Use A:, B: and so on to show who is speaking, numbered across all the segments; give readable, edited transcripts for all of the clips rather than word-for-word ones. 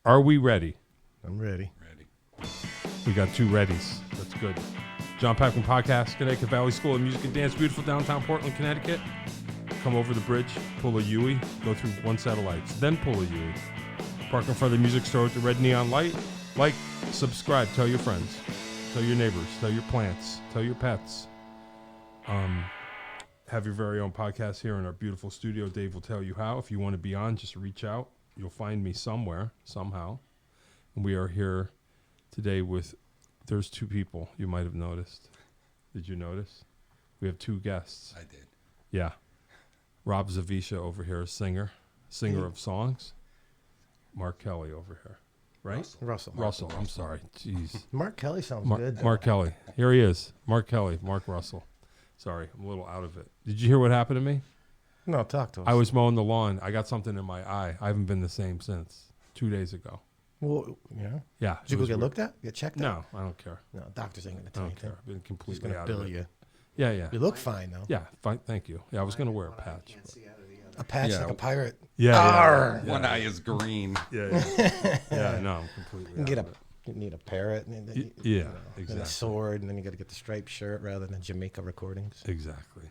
A: Are we ready?
B: I'm ready.
C: Ready.
A: We got two readies. That's good. John Peckman Podcast, Connecticut Valley School of Music and Dance, beautiful downtown Portland, Connecticut. Come over the bridge, pull a Yui, go through one set of lights, then pull a Yui. Park in front of the music store with the red neon light. Like, subscribe, tell your friends, tell your neighbors, tell your plants, tell your pets. Have your very own podcast here in our beautiful studio. Dave will tell you how. If you want to be on, just reach out. You'll find me somewhere, somehow. And we are here today with, there's two people you might have noticed. Did you notice? We have two guests.
C: I did.
A: Yeah. Rob Zawisza over here, singer of songs. Marc Kelly over here, right?
B: Russell.
A: I'm sorry. Jeez.
B: Marc Kelly sounds good. Though.
A: Marc Kelly. Here he is. Marc Kelly. Mark Russell. Sorry, I'm a little out of it. Did you hear what happened to me?
B: No, talk to us.
A: I was mowing the lawn. I got something in my eye. I haven't been the same since 2 days ago.
B: Well, yeah.
A: Yeah.
B: Did you go get looked at? Get checked out?
A: No, I don't care.
B: No, doctors ain't going to
A: I
B: tell you
A: don't care.
B: anything.
A: I've been
B: He's
A: completely
B: going to
A: out
B: bill
A: of it.
B: you.
A: Yeah.
B: You look fine, though.
A: Yeah, fine. Thank you. Yeah, I was going to wear a patch.
B: A patch
C: Yeah.
B: like a pirate.
A: Yeah.
C: One eye is green.
A: Yeah. No, I'm completely
B: You,
A: out of it.
B: you need a parrot. And then,
A: Yeah,
B: And
A: exactly.
B: a sword, and then you got to get the striped shirt rather than Jamaica Recordings.
A: Exactly.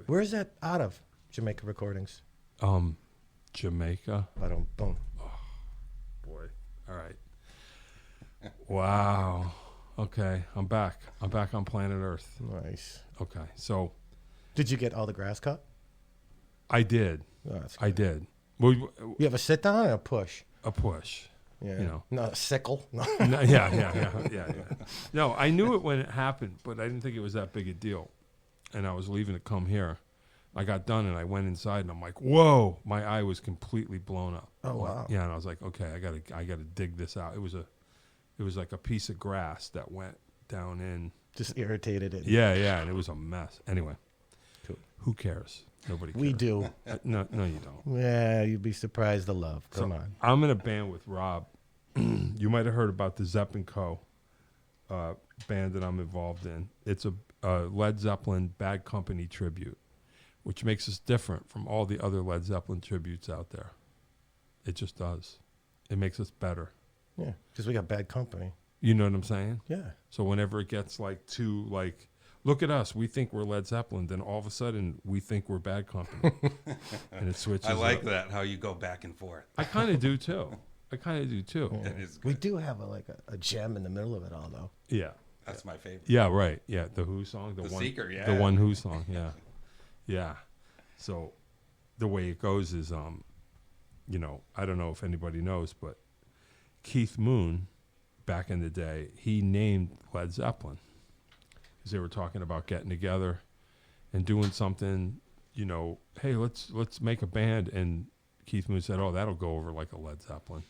B: Where's that out of? Jamaica Recordings.
A: Jamaica.
B: Boom.
A: Boy. All right. Wow. Okay, I'm back. I'm back on planet Earth.
B: Nice.
A: Okay, so
B: Did you get all the grass cut?
A: I did.
B: Oh, that's
A: I
B: good.
A: did. Well,
B: You have a sit down and a push.
A: a push.
B: Yeah.
A: You know.
B: Not a sickle. No.
A: No, yeah. No, I knew it when it happened, but I didn't think it was that big a deal. And I was leaving to come here. I got done and I went inside and I'm like, whoa! My eye was completely blown up.
B: Oh, wow.
A: Yeah, and I was like, okay, I gotta dig this out. It was like a piece of grass that went down in.
B: Just irritated it.
A: Yeah, and it was a mess. Anyway,
B: Cool.
A: Who cares? Nobody cares.
B: We do.
A: No, you don't.
B: Yeah, you'd be surprised the love. Come on.
A: I'm in a band with Rob. You might have heard about the Zepp & Co. Band that I'm involved in. It's a Led Zeppelin Bad Company tribute, which makes us different from all the other Led Zeppelin tributes out there. It just does. It makes us better.
B: Yeah, because we got bad company.
A: You know what I'm saying?
B: Yeah.
A: So whenever it gets look at us, we think we're Led Zeppelin, then all of a sudden we think we're Bad Company. And it switches
C: I like
A: up.
C: that, how you go back and forth.
A: I kind of do too.
B: Yeah.
C: That is
B: We
C: good.
B: do have a gem in the middle of it all, though.
A: Yeah.
C: That's my favorite.
A: Yeah, right. Yeah, the Who song.
C: The
A: one,
C: Seeker, yeah.
A: The one Who song, yeah. Yeah. So the way it goes is, I don't know if anybody knows, but Keith Moon, back in the day, he named Led Zeppelin because they were talking about getting together and doing something, hey, let's make a band. And Keith Moon said, oh, that'll go over like a Led Zeppelin.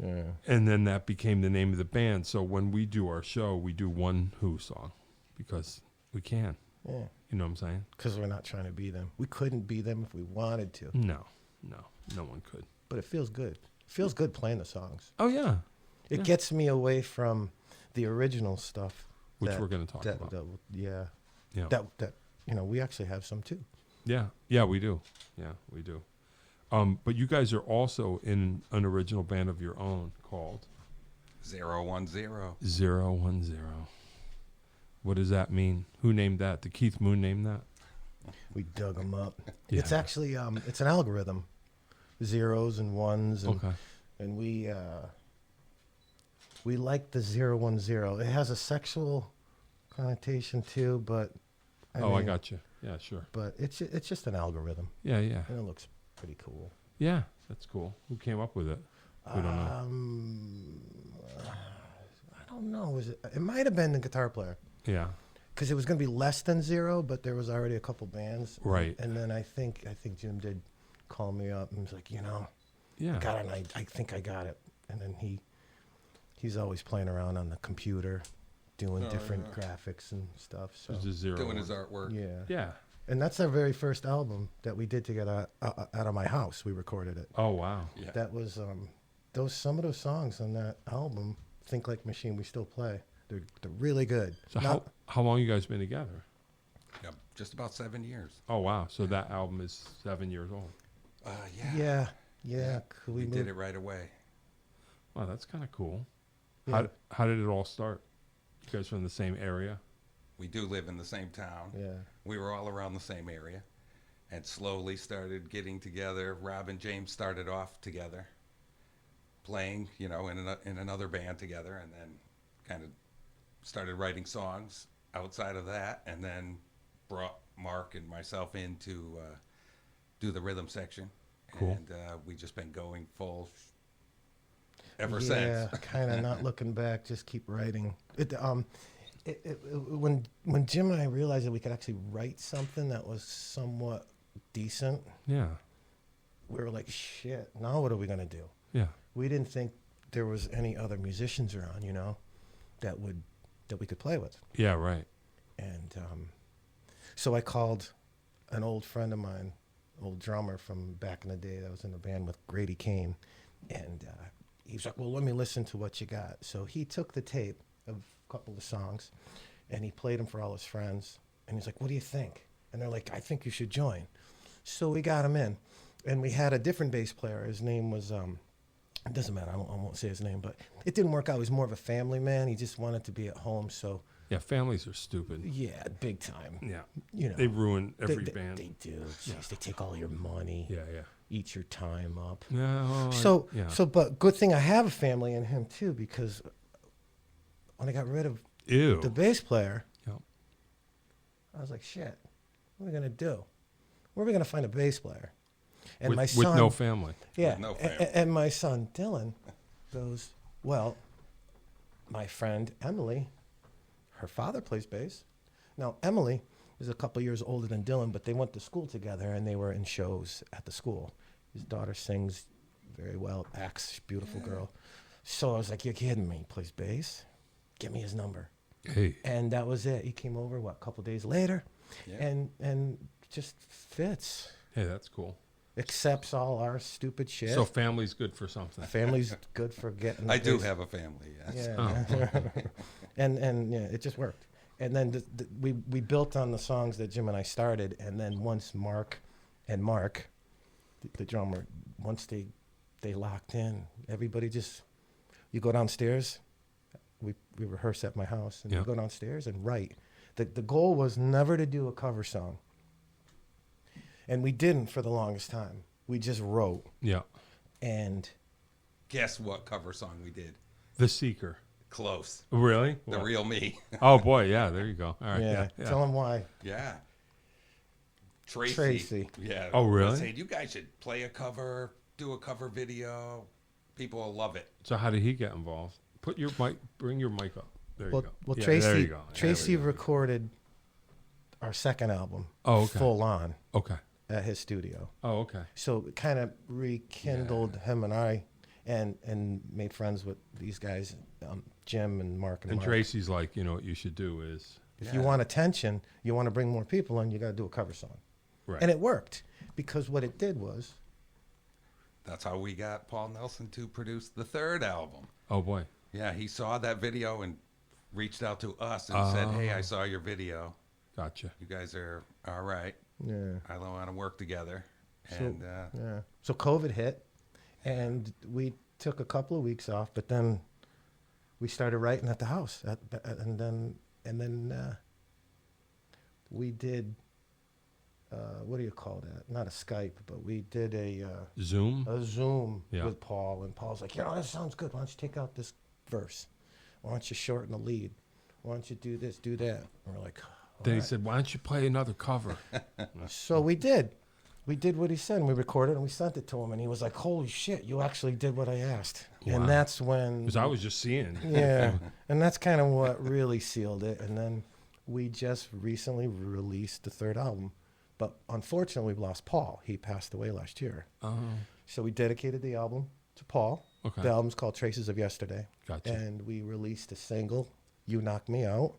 B: Yeah.
A: And then that became the name of the band. So when we do our show, we do one Who song because we can.
B: Yeah.
A: You know what I'm saying?
B: Because we're not trying to be them. We couldn't be them if we wanted to.
A: No one could.
B: But it feels good. It feels good playing the songs.
A: Oh, yeah.
B: It gets me away from the original stuff.
A: Which we're going to talk about.
B: Yeah.
A: Yeah.
B: That we actually have some too.
A: Yeah, we do. Yeah, we do. But you guys are also in an original band of your own called
C: 010.
A: 010. What does that mean? Who named that? Did Keith Moon name that?
B: We dug them up.
A: Yeah.
B: It's actually it's an algorithm, zeros and ones, and
A: Okay.
B: and we like the 010. It has a sexual connotation too, but
A: I got you. Yeah, sure.
B: But it's just an algorithm,
A: Yeah.
B: and it looks pretty cool.
A: Yeah, that's cool. Who came up with it? We don't know.
B: I don't know. It might have been the guitar player.
A: Yeah.
B: Because it was going to be less than 0, but there was already a couple bands.
A: Right.
B: And then I think Jim did call me up and was like,
A: Yeah.
B: I think I got it. And then he's always playing around on the computer, doing different graphics and stuff. So
A: It's a 0.
C: Doing his artwork.
B: yeah.
A: Yeah.
B: And that's our very first album that we did together out of my house. We recorded it.
A: Oh, wow.
C: Yeah.
B: That was some of those songs on that album. Think Like Machine. We still play. They're really good.
A: So how long you guys been together?
C: Yeah, just about 7 years.
A: Oh, wow. So that album is 7 years old.
C: Yeah.
B: Yeah.
C: We did it right away.
A: Wow, that's kind of cool.
B: Yeah.
A: How did it all start? You guys from the same area?
C: We do live in the same town.
B: Yeah.
C: We were all around the same area and slowly started getting together. Rob and James started off together, playing, you know, in another band together, and then kind of started writing songs outside of that, and then brought Mark and myself in to do the rhythm section.
A: Cool.
C: And we just been going full ever
B: Yeah,
C: since.
B: kind of not looking back, just keep writing. When Jim and I realized that we could actually write something that was somewhat decent,
A: Yeah.
B: we were like, shit, now what are we going to do?
A: Yeah.
B: We didn't think there was any other musicians around, you know, that we could play with.
A: Yeah, right.
B: And so I called an old friend of mine, old drummer from back in the day that was in the band with Grady Kane. And he was like, well, let me listen to what you got. So he took the tape of a couple of songs and he played them for all his friends. And he's like, what do you think? And they're like, I think you should join. So we got him in. And we had a different bass player. His name was, it doesn't matter, I won't say his name, but it didn't work out. He was more of a family man. He just wanted to be at home. So
A: Yeah, families are stupid.
B: yeah, big time.
A: Yeah.
B: You know,
A: They ruin every
B: they,
A: band.
B: They do. Jeez,
A: Yeah.
B: they take all your money,
A: Yeah, yeah.
B: eat your time up.
A: No.
B: But good thing I have a family in him too, because when I got rid of
A: Ew.
B: the bass player,
A: Yep.
B: I was like, shit, what are we gonna do? Where are we gonna find a bass player? And
A: with,
B: my son,
A: with no family.
B: yeah,
C: With no family.
B: and my son Dylan goes, well, my friend Emily, her father plays bass. Now Emily is a couple years older than Dylan, but they went to school together and they were in shows at the school. His daughter sings very well, acts, beautiful girl. So I was like, you're kidding me? He plays bass? Give me his number.
A: Hey.
B: And that was it. He came over, a couple days later,
C: Yeah.
B: and just fits.
A: Hey, that's cool.
B: Accepts all our stupid shit.
A: So family's good for something.
B: Family's good for getting.
C: I do
B: bass.
C: have a family, yes.
B: Yeah. and yeah, it just worked. And then we built on the songs that Jim and I started. And then once Marc, the drummer, once they locked in, everybody just, you go downstairs. We rehearse at my house, and
A: Yeah.
B: you go downstairs and write. The goal was never to do a cover song. And we didn't for the longest time. We just wrote.
A: Yeah.
B: And
C: Guess what cover song we did?
A: The Seeker.
C: Close.
A: Really?
C: The
A: What?
C: Real Me.
A: Oh boy, yeah. There you go. All right.
B: yeah,
A: Yeah.
B: tell them why.
C: Yeah. Tracy.
B: Tracy.
C: Yeah.
A: Oh, really?
C: Said, you guys should play a cover, do a cover video. People will love it.
A: So how did he get involved? Put your mic. Bring your mic up. There you
B: Well,
A: go.
B: well,
A: Yeah,
B: Tracy,
A: There you go.
B: Tracy
A: There we go.
B: recorded our second album,
A: Oh, okay.
B: full on,
A: Okay.
B: at his studio.
A: Oh, okay.
B: So it kind of rekindled him and I, and made friends with these guys, Jim and Marc and
A: And
B: Marc.
A: Tracy's like, you know what you should do is
B: If you want attention, you want to bring more people in, you got to do a cover song.
A: right.
B: And it worked, because what it did was,
C: That's how we got Paul Nelson to produce the third album.
A: Oh boy.
C: Yeah, he saw that video and reached out to us and said, hey, I saw your video.
A: Gotcha.
C: You guys are all right.
B: yeah.
C: I want to work together.
B: So,
C: And
B: yeah. So COVID hit, and we took a couple of weeks off, but then we started writing at the house, and then we did what do you call that? Not a Skype, but we did a
A: Zoom.
B: Zoom
A: Yeah.
B: with Paul, and Paul's like, that sounds good. Why don't you take out this verse? Why don't you shorten the lead? Why don't you do this, do that? And we're like,
A: Then he
B: "Alright."
A: said, "Why don't you play another cover?"
B: So we did. We did what he said, and we recorded, and we sent it to him, and he was like, "Holy shit, you actually did what I asked."
A: Wow.
B: And that's when,
A: Because I was just seeing.
B: yeah, and that's kind of what really sealed it. And then we just recently released the third album, but unfortunately, we lost Paul. He passed away last year.
A: Oh,
B: So we dedicated the album to Paul.
A: okay.
B: The album's called Traces of Yesterday,
A: Gotcha.
B: and we released a single, "You Knock Me Out,"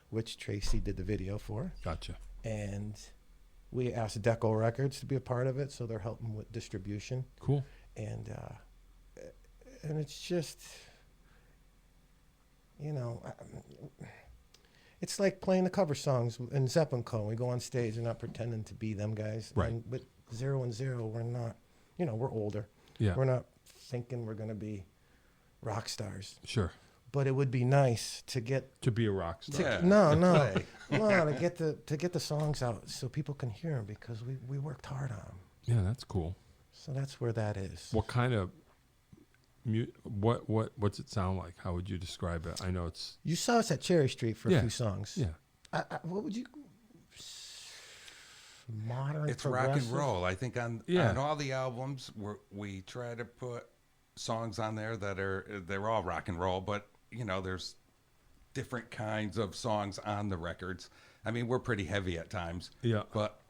B: which Tracy did the video for.
A: Gotcha.
B: And we asked Deco Records to be a part of it, so they're helping with distribution.
A: Cool.
B: And it's just, it's like playing the cover songs in Zepp & Co. We go on stage and not pretending to be them guys.
A: Right.
B: And with 0 and 0, we're not, we're older.
A: Yeah.
B: We're not thinking we're going to be rock stars.
A: Sure.
B: But it would be nice to get
A: To be a rock star.
C: Yeah.
B: no
C: Play.
B: to get the songs out so people can hear them because we worked hard on them.
A: Yeah, that's cool.
B: So that's where that is.
A: What kind of what's it sound like? How would you describe it? I know it's
B: You saw us at Cherry Street for a
A: Yeah.
B: few songs.
A: yeah.
B: What would you modern?
C: It's rock and
B: progressive?
C: roll. I think on all the albums we try to put songs on there that they're all rock and roll, but there's different kinds of songs on the records. I mean, we're pretty heavy at times.
A: Yeah.
C: But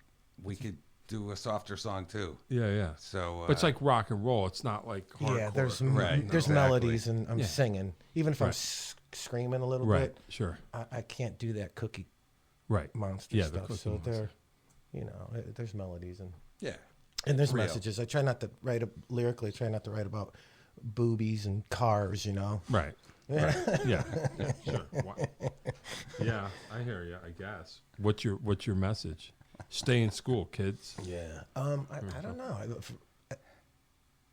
C: we could do a softer song too.
A: Yeah.
C: So
A: But it's like rock and roll. It's not like hardcore.
B: Yeah, there's
C: Right,
B: there's
C: exactly.
B: melodies and I'm
A: Yeah.
B: singing. Even if I'm
A: Right.
B: screaming a little
A: Right.
B: bit,
A: Sure.
B: I can't do that Cookie
A: Right.
B: Monster
A: Yeah, the
B: stuff.
A: Cookie
B: So
A: Monster.
B: there's melodies and
C: yeah.
B: there's
C: Real.
B: messages. I try not to write lyrically. I try not to write about boobies and cars.
A: Right. Right. Yeah. Sure. Yeah, I hear you. I guess. What's your message? Stay in school, kids.
B: Yeah. I don't know.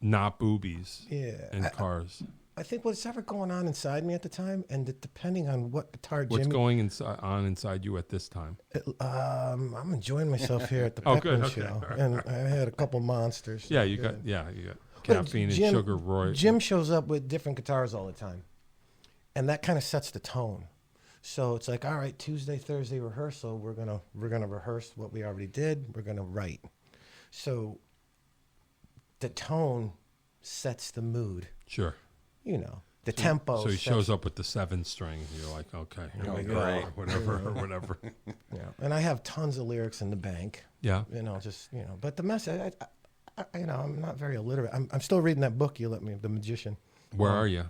A: Not boobies
B: Yeah.
A: and cars.
B: I think what's ever going on inside me at the time, and depending on what guitar
A: What's
B: Jimmy,
A: going on inside you at this time?
B: I'm enjoying myself here at the
A: Oh,
B: Peckman
A: good, okay,
B: show,
A: all right.
B: and I had a couple monsters.
A: Yeah, you
B: Good.
A: got
B: But
A: caffeine and sugar, Roy.
B: Jim shows up with different guitars all the time, and that kind of sets the tone. So it's like, all right, Tuesday, Thursday rehearsal. We're gonna rehearse what we already did. We're gonna write. So the tone sets the mood.
A: Sure.
B: The tempo.
A: So he
B: sets-
A: shows up with the 7-string. You're like, okay, here
C: Oh,
A: we
C: great.
A: go, whatever.
B: Yeah, and I have tons of lyrics in the bank.
A: Yeah.
B: But the message, I'm not very illiterate. I'm still reading that book you let me, The Magician.
A: Where are you?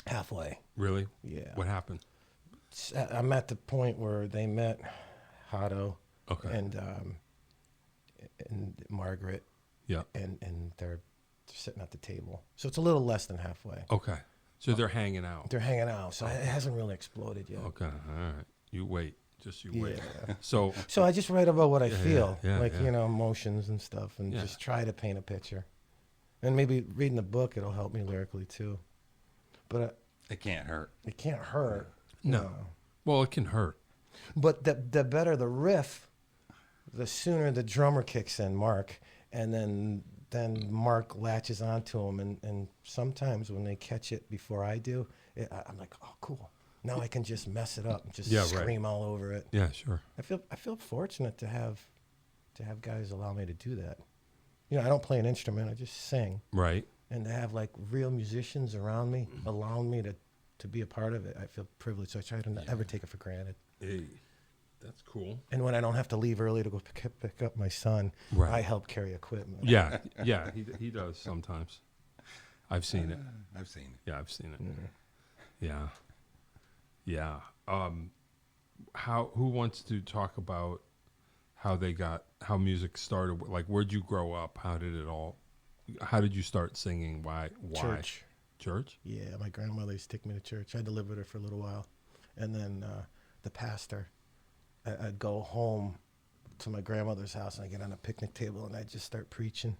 B: Halfway.
A: Really?
B: Yeah.
A: What happened?
B: I'm at the point where they met Hado
A: Okay.
B: and Margaret,
A: Yeah.
B: and they're sitting at the table. So it's a little less than halfway.
A: Okay. So they're hanging out.
B: They're hanging out, so it hasn't really exploded yet.
A: Okay. All right. You wait. Just you wait.
B: Yeah.
A: So
B: So I just write about what I feel,
A: yeah,
B: like
A: yeah.
B: emotions and stuff, and
A: Yeah.
B: just try to paint a picture. And maybe reading the book, it'll help me lyrically too. But
C: It can't hurt.
B: it can't hurt.
A: No. Well, it can hurt.
B: But the better the riff, the sooner the drummer kicks in, Marc, and then Marc latches onto him. And sometimes when they catch it before I do, I'm like, oh, cool. Now I can just mess it up and just
A: Yeah, right.
B: scream all over it.
A: Yeah, sure.
B: I feel fortunate to have guys allow me to do that. I don't play an instrument. I just sing.
A: Right.
B: And to have like real musicians around me, allowing me to be a part of it, I feel privileged. So I try to not ever take it for granted.
A: Hey, that's cool.
B: And when I don't have to leave early to go pick up my son,
A: Right.
B: I help carry equipment.
A: Yeah. He does sometimes. I've seen it.
C: I've seen it.
A: Yeah, I've seen it.
B: Mm.
A: Yeah. Yeah. Who wants to talk about how music started? Like, where'd you grow up? How did you start singing? Why?
B: Church.
A: Church?
B: Yeah, my grandmother used to take me to church. I had to live with her for a little while. And then the pastor, I'd go home to my grandmother's house and I'd get on a picnic table and I'd just start preaching.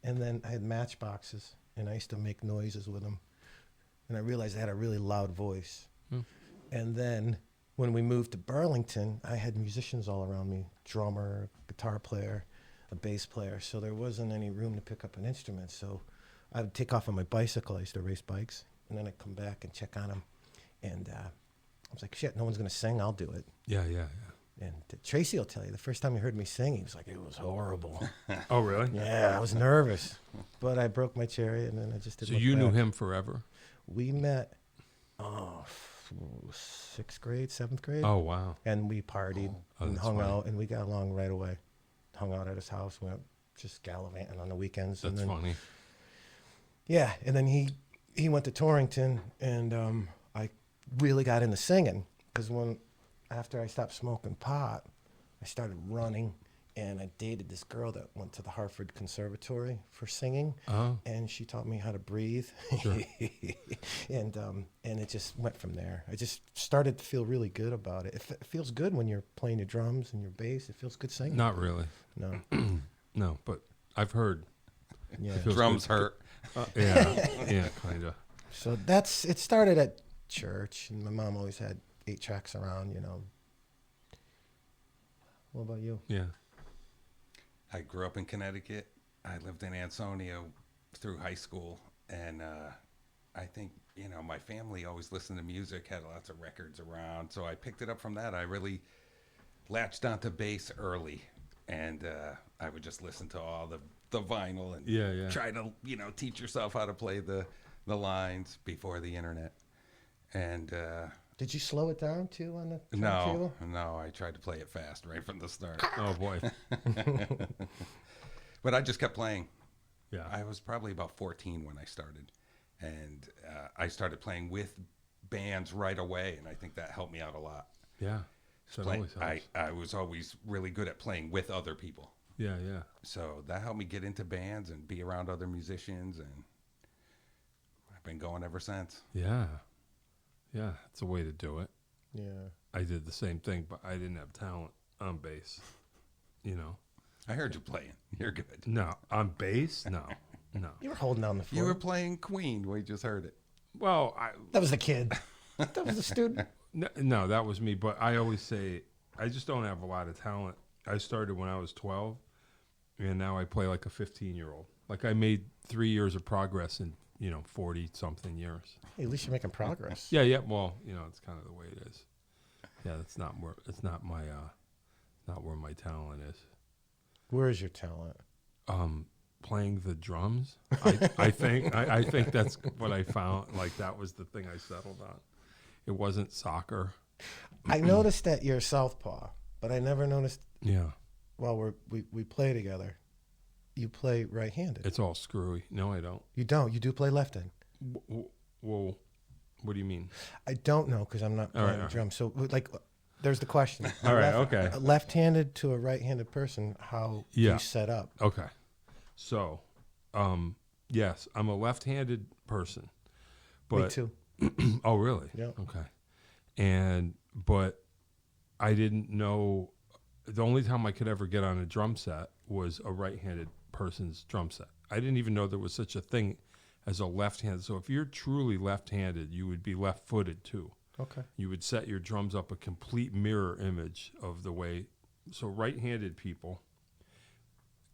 B: And then I had matchboxes and I used to make noises with them. And I realized I had a really loud voice. And then when we moved to Burlington, I had musicians all around me, drummer, guitar player, a bass player. So there wasn't any room to pick up an instrument. So I would take off on my bicycle. I used to race bikes. And then I'd come back and check on them. And I was like, shit, no one's going to sing. I'll do it.
A: Yeah.
B: And Tracy will tell you, the first time he heard me sing, he was like, it was horrible.
A: Oh, really?
B: Yeah, I was nervous. But I broke my cherry, and then I just did
A: So
B: my
A: you knew
B: craft.
A: him forever?
B: We met, 6th grade, 7th grade.
A: Oh, wow.
B: And we partied
A: Oh,
B: and
A: that's
B: hung
A: funny.
B: out, and we got along right away. Hung out at his house, went just gallivanting on the weekends.
A: That's
B: and then,
A: funny.
B: Yeah, and then he went to Torrington, and I really got into singing because after I stopped smoking pot, I started running, and I dated this girl that went to the Hartford Conservatory for singing,
A: Oh,
B: and she taught me how to breathe,
A: Sure.
B: and it just went from there. I just started to feel really good about it. It feels good when you're playing your drums and your bass. It feels good singing.
A: not really.
B: No,
A: No, but I've heard.
B: yeah.
A: It feels
C: Drums
A: good.
C: hurt.
A: Yeah, kind of.
B: So it started at church, and my mom always had 8 tracks around, What about you?
A: Yeah.
C: I grew up in Connecticut. I lived in Ansonia through high school, and I think my family always listened to music, had lots of records around, so I picked it up from that. I really latched onto bass early, and I would just listen to all the vinyl and try to teach yourself how to play the lines before the internet. And
B: did you slow it down too on the
C: no, I tried to play it fast right from the start.
A: Oh boy.
C: But I just kept playing.
A: Yeah.
C: I was probably about 14 when I started, and I started playing with bands right away, and I think that helped me out a lot.
A: Yeah. So
C: I was always really good at playing with other people.
A: Yeah, yeah.
C: So that helped me get into bands and be around other musicians, and I've been going ever since.
A: Yeah. Yeah, it's a way to do it.
B: Yeah.
A: I did the same thing, but I didn't have talent on bass.
C: I heard you playing. You're good.
A: No, on bass? No.
B: You were holding down the floor.
C: You were playing Queen. We just heard it.
A: Well,
B: That was the kid. That was the student.
A: No, that was me. But I always say I just don't have a lot of talent. I started when I was 12, and now I play like a 15-year-old. Like I made 3 years of progress in 40-something years.
B: Hey, at least you're making progress.
A: Yeah. Well, it's kind of the way it is. Yeah, it's not where my talent is.
B: Where is your talent?
A: Playing the drums. I think that's what I found. Like that was the thing I settled on. It wasn't soccer.
B: I noticed that you're southpaw, but I never noticed.
A: Yeah.
B: While we play together, you play right-handed.
A: It's all screwy. No, I don't.
B: You don't. You do play left-handed.
A: Well, what do you mean?
B: I don't know because I'm not playing the drums. So there's the question.
A: All right. Okay.
B: A left-handed to a right-handed person, how do you set up?
A: Okay. So, yes, I'm a left-handed person. But,
B: me too.
A: Oh, really?
B: Yeah.
A: Okay. But I didn't know. The only time I could ever get on a drum set was a right-handed person's drum set. I didn't even know there was such a thing as a left-handed. So if you're truly left-handed, you would be left-footed too.
B: Okay.
A: You would set your drums up a complete mirror image of the way. So right-handed people,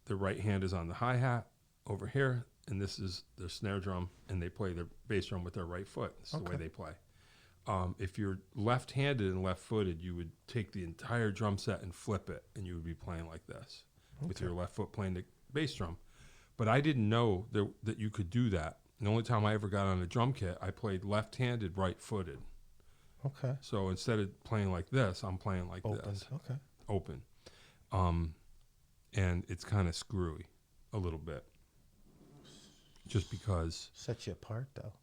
A: their right hand is on the hi-hat over here, and this is their snare drum, and they play their bass drum with their right foot. This is the way they play. If you're left-handed and left-footed, you would take the entire drum set and flip it, and you would be playing like this with your left foot playing the bass drum. But I didn't know that you could do that. The only time I ever got on a drum kit, I played left-handed, right-footed.
B: Okay.
A: So instead of playing like this, I'm playing like this.
B: Okay.
A: Open. And it's kind of screwy a little bit. Just because.
B: Sets you apart, though.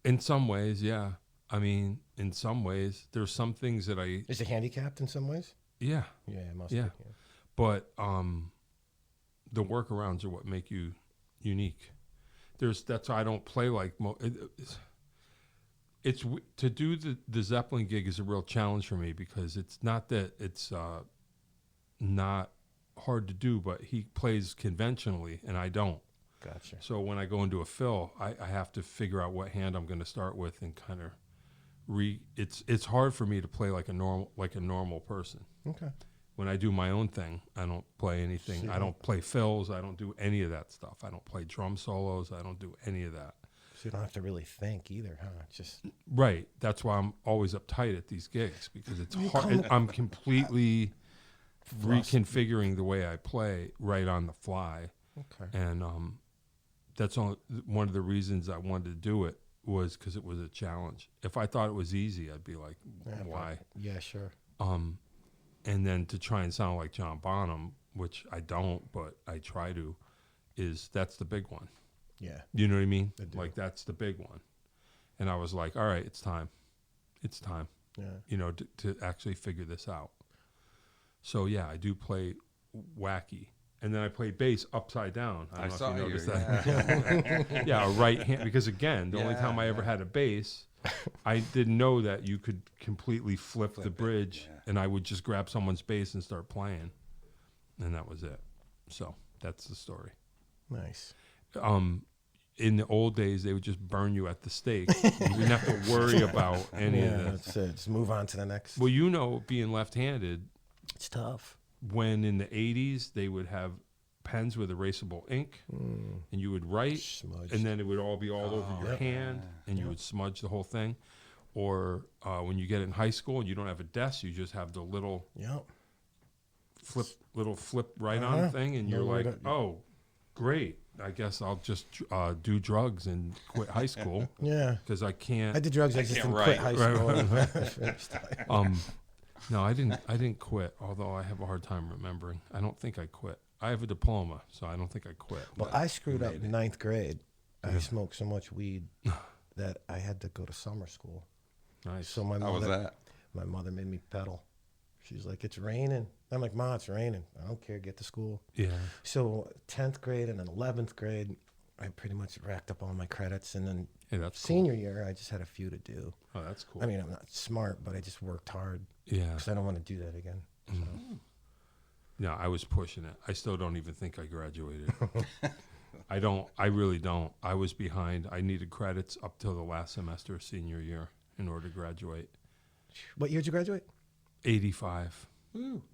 A: In some ways, yeah. I mean, in some ways, there's some things that I...
B: Is it handicapped in some ways?
A: Yeah.
B: Yeah, it must be.
A: Yeah.
B: Yeah.
A: But the workarounds are what make you unique. That's why I don't play like... It's to do the Zeppelin gig is a real challenge for me because it's not that it's not hard to do, but he plays conventionally and I don't.
B: Gotcha.
A: So when I go into a fill, I have to figure out what hand I'm going to start with and kind of it's hard for me to play like a normal person.
B: Okay.
A: When I do my own thing, I don't play anything. I don't play fills. I don't do any of that stuff. I don't play drum solos. I don't do any of that.
B: So you don't have to really think either, huh? Just
A: right. That's why I'm always uptight at these gigs because it's hard. I'm completely reconfiguring the way I play right on the fly.
B: Okay.
A: And that's one of the reasons I wanted to do it was because it was a challenge. If I thought it was easy, I'd be like, why?
B: Yeah, sure.
A: And then to try and sound like John Bonham, which I don't, but I try to, that's the big one.
B: Yeah.
A: You know what I mean?
B: I do.
A: Like that's the big one. And I was like, all right, it's time. It's time.
B: Yeah.
A: To actually figure this out. So yeah, I do play wacky. And then I play bass upside down. I don't know if you noticed that. Yeah, a right hand. Because again, the only time I ever had a bass, I didn't know that you could completely flip the bridge, and I would just grab someone's bass and start playing, and that was it. So that's the story.
B: Nice.
A: in the old days, they would just burn you at the stake. You didn't have to worry about any of this.
B: That's it. Just move on to the next.
A: Well, being left-handed,
B: It's tough.
A: when in the 80s they would have pens with erasable ink, and you would write,
B: Smudged.
A: and then it would all be all over your
B: Yep.
A: hand, and you would smudge the whole thing. Or when you get in high school and you don't have a desk, you just have the little
B: Yep.
A: flip right on thing, and you're
B: No, we
A: like,
B: don't-
A: oh, great. I guess I'll just do drugs and quit high school
B: Yeah.
A: because I can't.
B: I did drugs. I just
C: can't
B: didn't quit
C: write.
B: high school.
A: No, I didn't quit. Although I have a hard time remembering. I don't think I quit. I have a diploma, so I don't think I quit.
B: Well, I screwed up
C: Maybe.
B: in ninth grade. I smoked so much weed that I had to go to summer school.
A: Nice.
B: So my
C: How was
B: mother,
C: that?
B: my mother made me pedal. She's like, "It's raining." I'm like, "Ma, it's raining. I don't care. Get to school."
A: Yeah.
B: So 10th grade and then 11th grade, I pretty much racked up all my credits. And then
A: Hey, that's cool.
B: senior year, I just had a few to do.
A: Oh, that's cool.
B: I mean, I'm not smart, but I just worked hard
A: yeah.
B: because I don't want to do that again.
A: No, I was pushing it. I still don't even think I graduated. I really don't. I was behind. I needed credits up till the last semester of senior year in order to graduate.
B: What year did you graduate?
A: 85.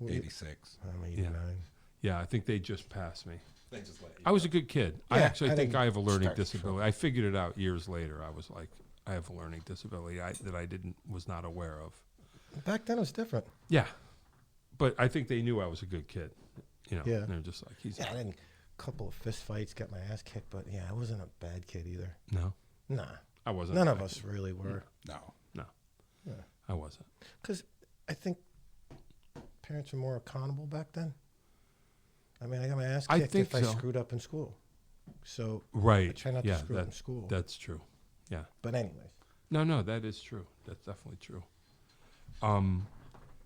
C: 86.
B: I'm 89.
A: Yeah, I think they just passed me.
C: They just let you
A: I was a good kid. I
B: Yeah,
A: actually
B: I
A: think
B: didn't
A: I have a learning
B: start
A: disability. I figured it out years later. I was like, I have a learning disability that I was not aware of.
B: Back then it was different.
A: Yeah, but I think they knew I was a good kid. You know,
B: Yeah.
A: they're just like, he's
B: Yeah, I didn't. Couple of fist fights, got my ass kicked, but yeah, I wasn't a bad kid either.
A: no,
B: Nah,
A: I wasn't.
B: none
A: a
B: of
A: bad
B: us
A: kid.
B: really were.
C: No.
A: I wasn't.
B: Because I think parents were more accountable back then. I mean, I got my ass
A: I
B: kicked
A: think
B: if I
A: so.
B: screwed up in school. So
A: Right.
B: I try not
A: yeah,
B: to screw up in school.
A: that's true. Yeah.
B: But anyways,
A: No, that is true. That's definitely true.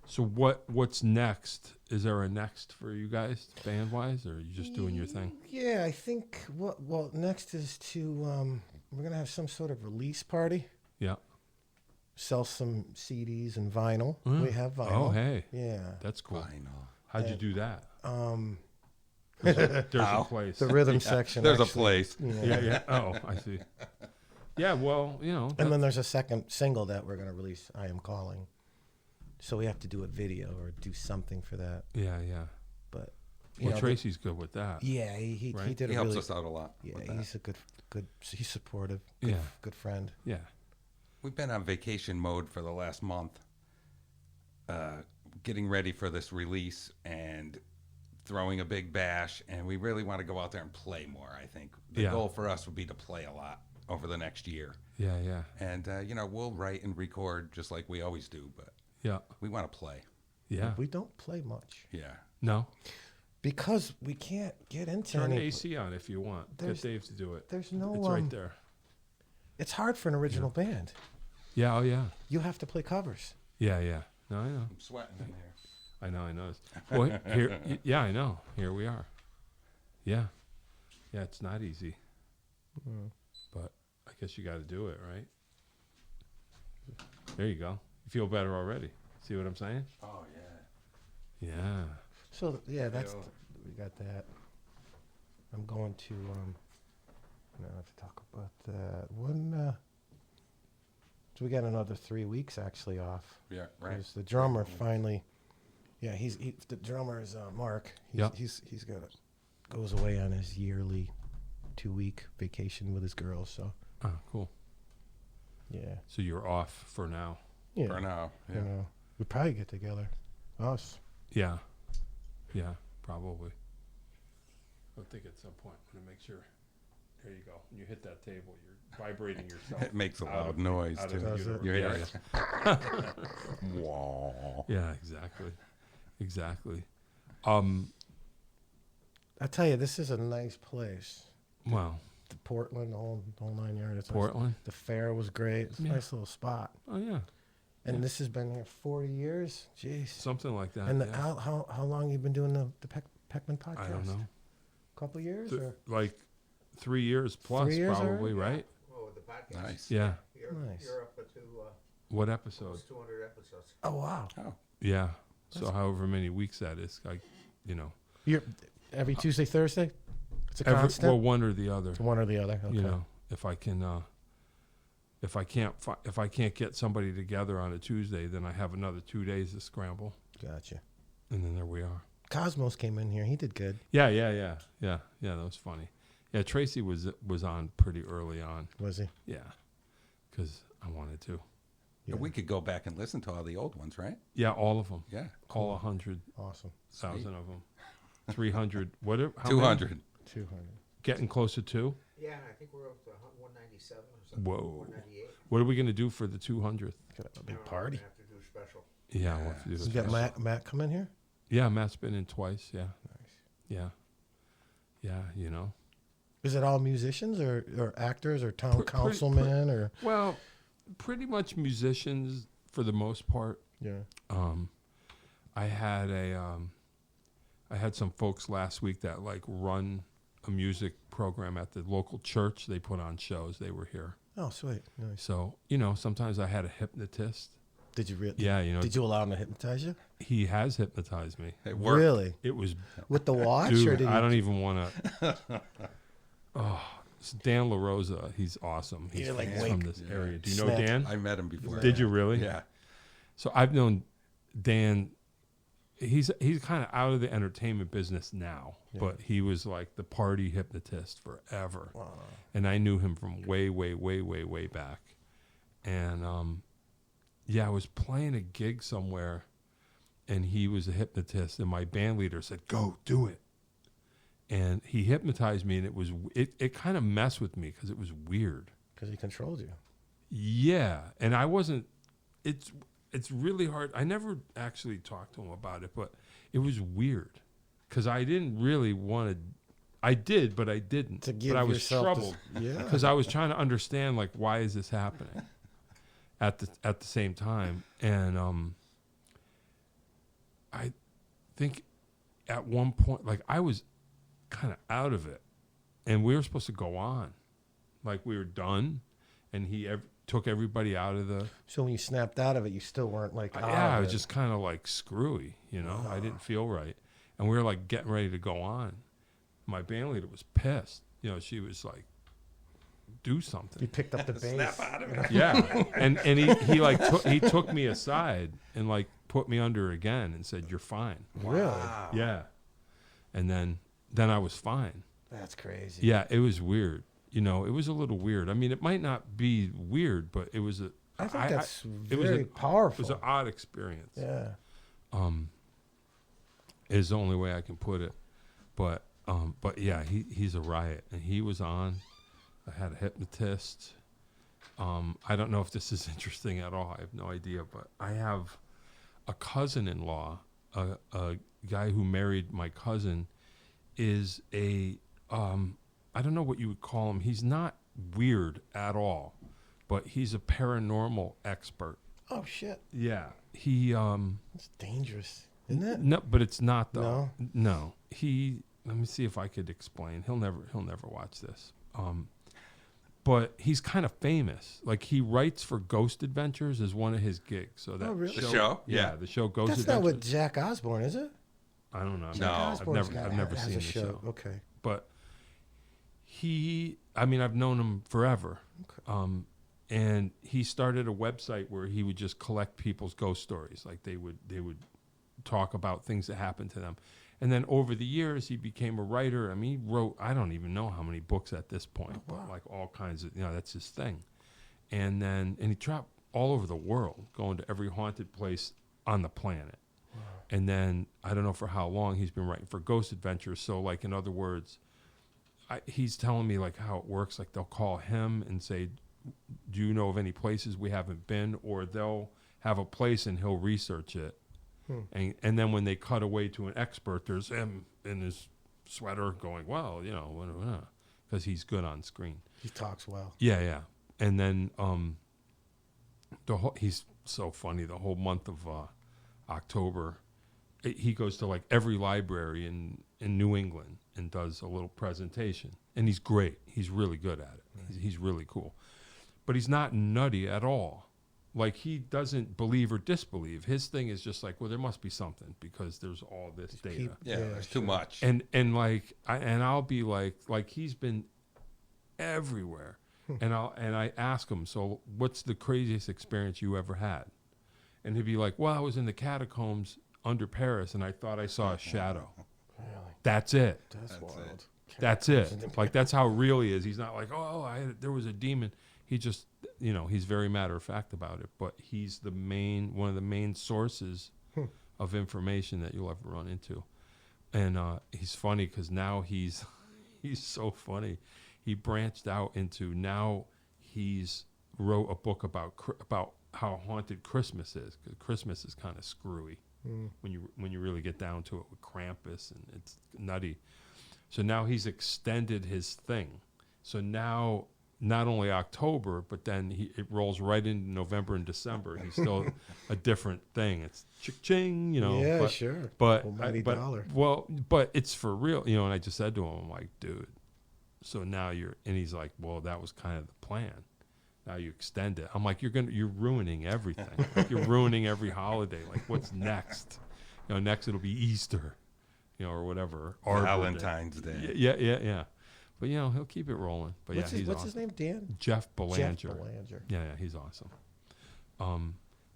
A: So what's next? Is there a next for you guys, band wise, or are you just doing your thing?
B: yeah, I think well next is to we're gonna have some sort of release party.
A: Yeah.
B: Sell some CDs and vinyl.
A: Mm.
B: We have vinyl.
A: Oh, hey,
B: Yeah.
A: that's cool.
C: Vinyl.
A: How'd you do that?
B: The
A: There's a
C: How?
A: place.
B: rhythm section.
C: There's a
B: actually.
C: place.
A: Yeah. Oh, I see. Yeah. Well,
B: And then there's a second single that we're gonna release. I Am Calling. So we have to do a video or do something for that.
A: yeah.
B: But
A: Well, Tracy's good with that.
B: yeah, he
A: Right?
B: did
C: He
B: a
C: helps
B: really.
C: us out a lot.
B: Yeah,
C: with that.
B: he's a good. He's supportive. Good,
A: Yeah.
B: good friend.
A: Yeah.
C: We've been on vacation mode for the last month, getting ready for this release and throwing a big bash. And we really want to go out there and play more, I think. The
A: Yeah.
C: goal for us would be to play a lot over the next year.
A: Yeah.
C: And, we'll write and record just like we always do, but
A: Yeah.
C: we want to play.
A: Yeah.
B: We don't play much
C: Yeah.
A: No.
B: because we can't get into
A: Turn the
B: any.
A: AC on if you want. Get
B: There's-
A: Dave to do it.
B: There's no.
A: It's right there.
B: It's hard for an original band.
A: Yeah. Oh, yeah.
B: You have to play covers.
A: Yeah. No, I know.
C: I'm sweating in here.
A: I know. Well, yeah, I know. Here we are. Yeah. It's not easy, but I guess you got to do it, right? There you go. You feel better already. See what I'm saying?
C: Oh, yeah.
A: Yeah.
B: So yeah, that's
C: Ew.
B: we got that. I'm going to now I have to talk about that. So we got another 3 weeks actually off.
C: Yeah, right.
B: 'Cause the drummer finally, yeah, the drummer is Marc.
A: Yep.
B: He's goes away on his yearly 2-week vacation with his girls. So
A: Oh, cool.
B: yeah,
A: So you're off for now.
B: yeah.
C: For now.
B: You
C: Yeah.
B: know, we probably get together. Us.
A: Yeah. Yeah, probably. I think at some point I'm going to make sure. There you go. When you hit that table, you're vibrating yourself.
C: It makes a
A: out
C: loud
A: of-
C: noise,
A: out of
C: too.
A: the
B: Does it?
A: universe.
C: You hear
A: Yeah,
C: it? Whoa.
A: Yeah, exactly.
B: I tell you, this is a nice place.
A: Well,
B: The Portland, the whole 9 yards. It's nice.
A: Portland.
B: The fair was great. It's a
A: Yeah.
B: nice little spot.
A: Oh yeah,
B: And this has been here 40 years. Jeez.
A: something like that.
B: And
A: yeah.
B: how long you been doing the Peckman podcast?
A: I don't know.
B: Couple years
A: Th-
B: or?
A: like 3 years plus,
B: 3 years
A: probably,
B: already?
A: right?
D: Oh, the podcast.
C: Nice.
A: Yeah.
B: Nice.
D: You're up to
A: What episode?
D: almost 200 episodes.
B: Oh wow.
C: Oh,
A: Yeah. So however many weeks that is, you're every Tuesday, Thursday.
B: It's a constant.
A: Well, one or the other.
B: It's one or the other. Okay.
A: You know, if I can't get somebody together on a Tuesday, then I have another 2 days to scramble,
B: Gotcha.
A: and then there we are.
B: Cosmos came in here. He did good.
A: Yeah. That was funny. Yeah, Tracy was on pretty early on.
B: Was he?
A: Yeah, because I wanted to.
B: Yeah.
C: We could go back and listen to all the old ones, right?
A: Yeah, all of them.
C: Yeah.
A: All 100,000
B: Awesome.
A: of them. 300. What? How
C: 200.
A: many?
B: 200.
A: Getting close to 2.
D: Yeah, I think we're up to 197 or something.
A: Whoa.
D: 198.
A: What are we gonna do for the 200th?
B: Got a
D: I
B: big
D: don't know,
B: party.
D: we're gonna have to do special.
A: Yeah, we'll have to do
B: So
A: this.
B: you got Matt come in here?
A: Yeah, Matt's been in twice. Yeah,
B: Nice.
A: yeah. You know.
B: Is it all musicians or actors or town
A: Pretty-
B: councilmen or?
A: Well, pretty much musicians for the most part.
B: Yeah.
A: I had some folks last week that like run a music program at the local church. They put on shows. They were here.
B: Oh, sweet. Nice.
A: So, you know, sometimes I had a hypnotist.
B: Did you really?
A: Yeah, you know,
B: Did you allow him to hypnotize you?
A: he has hypnotized me.
C: It worked.
B: Really?
A: It was,
B: With the watch, or
A: dude,
B: did
A: I don't
B: he?
A: even want to. Oh, it's Dan LaRosa. He's awesome. He's
B: Yeah, like
A: from
B: wink.
A: this
C: Yeah.
A: area. Do you know
B: Snap.
A: Dan?
C: I met him before.
A: Did you really?
C: Yeah.
A: So I've known Dan. He's kind of out of the entertainment business now,
B: Yeah.
A: but he was like the party hypnotist forever.
B: Wow.
A: And I knew him from way back. And I was playing a gig somewhere, and he was a hypnotist, and my band leader said, "Go do it." And he hypnotized me, and it kind of messed with me because it was weird.
B: Because he controlled you.
A: Yeah, and I wasn't. It's really hard. I never actually talked to him about it, but it was weird because I didn't really want to. I did, but I didn't.
B: To give
A: but I was
B: yourself
A: troubled
B: yeah.
A: because I was trying to understand, like, why is this happening at the same time. And I think at one point, like, I was kind of out of it, and we were supposed to go on, like we were done, and he took everybody out of the.
B: So when you snapped out of it, you still weren't like.
A: I was just kind of like screwy, you know. I didn't feel right, and we were like getting ready to go on. My band leader was pissed. You know, she was like, "Do something."
B: You picked up the bass.
C: Snap out of it.
A: Yeah, and he took me aside and like put me under again and said, "You're fine."
B: Really?
C: Wow.
A: Yeah, and then I was fine.
B: That's crazy.
A: Yeah, it was weird. You know, it was a little weird. I mean, it might not be weird, but it was a.
B: I think that's
A: it was
B: very
A: It
B: powerful.
A: was an odd experience.
B: Yeah.
A: Is the only way I can put it. But yeah, he's a riot, and he was on. I had a hypnotist. I don't know if this is interesting at all. I have no idea, but I have a cousin-in-law, a guy who married my cousin, is a I don't know what you would call him. He's not weird at all, but he's a paranormal expert.
B: Oh shit.
A: Yeah, he
B: It's dangerous, isn't it?
A: no, but it's not though.
B: No?
A: No. He. Let me see if I could explain. He'll never watch this. But he's kind of famous. Like, he writes for Ghost Adventures as one of his gigs. So that
B: Oh, really?
C: The show?
A: Yeah, the show Ghost
B: That's not
A: Adventures.
B: with Jack Osborne, is it?
A: I don't know.
C: No.
B: Osborne's
A: I've never
B: has
A: seen
B: a
A: the show.
B: Okay.
A: But I've known him forever.
B: Okay.
A: And he started a website where he would just collect people's ghost stories. Like, they would talk about things that happened to them. And then over the years, he became a writer. I mean, he wrote, I don't even know how many books at this point, but like all kinds of, that's his thing. And he traveled all over the world, going to every haunted place on the planet. Wow. And then, I don't know for how long, he's been writing for Ghost Adventures. So, like, in other words, he's telling me, like, how it works. Like, they'll call him and say, do you know of any places we haven't been? Or they'll have a place and he'll research it. And then when they cut away to an expert, there's him in his sweater going, well, because he's good on screen.
B: He talks well.
A: Yeah. And then he's so funny. The whole month of October, he goes to like every library in New England and does a little presentation. And he's great. He's really good at it. He's really cool. But he's not nutty at all. Like, he doesn't believe or disbelieve. His thing is just like, well, there must be something because there's all this data.
C: There's too much.
A: And like, I'll be like he's been everywhere. And I ask him, so what's the craziest experience you ever had? And he'd be like, well, I was in the catacombs under Paris and I thought I saw a shadow.
B: Really?
A: That's it.
B: That's wild.
A: That's it. Like, that's how real he is. He's not like, there was a demon. He just, he's very matter of fact about it. But he's one of the main sources of information that you'll ever run into. And he's funny because now he's so funny. He branched out into, now he's wrote a book about how haunted Christmas is. 'Cause Christmas is kind of screwy when you really get down to it with Krampus, and it's nutty. So now he's extended his thing. So now, not only October, but then it rolls right into November and December. And he's still a different thing. It's ching,
B: Yeah,
A: but,
B: sure.
A: But
B: Almighty dollar.
A: Well, but it's for real, and I just said to him, I'm like, dude. So now and he's like, well, that was kind of the plan. Now you extend it. I'm like, you're ruining everything. Like, you're ruining every holiday. Like, what's next? Next it'll be Easter, or whatever. Arbor
C: Valentine's Day.
A: Yeah. But he'll keep it rolling. But
B: What's
A: he's
B: what's
A: awesome.
B: his name? Dan?
A: Jeff Belanger.
B: Jeff Belanger.
A: Yeah, he's awesome.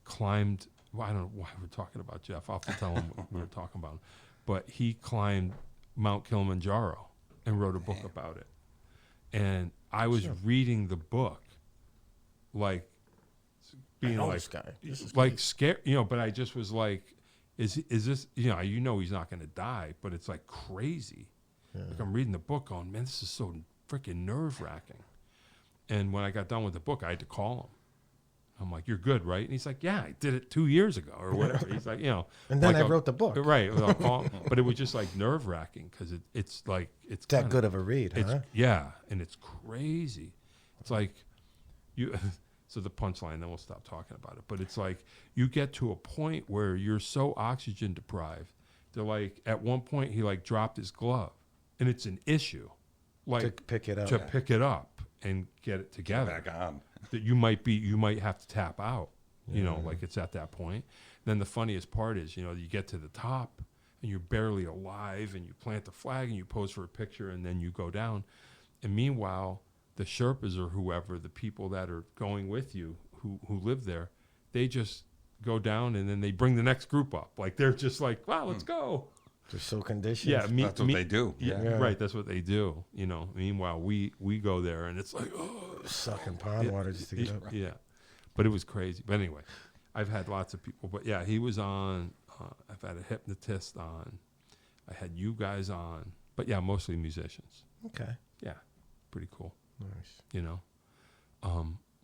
A: Climbed. Well, I don't know why we're talking about Jeff. I'll have to tell him what we were talking about. But he climbed Mount Kilimanjaro and wrote a book about it. And I was reading the book, like, being like,
B: this guy. This is
A: like scared, but I just was like, is this, he's not going to die, but it's like crazy.
B: Yeah.
A: Like, I'm reading the book going, man, this is so freaking nerve wracking. And when I got done with the book, I had to call him. I'm like, you're good, right? And he's like, yeah, I did it 2 years ago or whatever. He's like,
B: And then
A: like
B: I wrote the book.
A: Right. I'll call him. But it was just like nerve wracking because it's like, it's
B: That
A: kinda,
B: good of a read, huh?
A: Yeah. And it's crazy. It's like so the punchline, then we'll stop talking about it. But it's like you get to a point where you're so oxygen deprived. They're like, at one point he like dropped his glove and it's an issue. Like
B: To pick it up.
A: To pick it up and get it together.
C: Back on.
A: That you might have to tap out, like it's at that point. Then the funniest part is, you get to the top and you're barely alive and you plant the flag and you pose for a picture and then you go down. And meanwhile, the Sherpas or whoever, the people that are going with you who live there, they just go down and then they bring the next group up. Like, they're just like, wow, let's go.
B: They're so conditioned.
A: Yeah,
C: That's what they do.
A: Yeah, right. That's what they do. Meanwhile, we go there and it's like,
B: Sucking pond water just to get up.
A: Yeah, but it was crazy. But anyway, I've had lots of people. But yeah, he was on. I've had a hypnotist on. I had you guys on. But yeah, mostly musicians.
B: Okay.
A: Yeah, pretty cool.
B: Nice.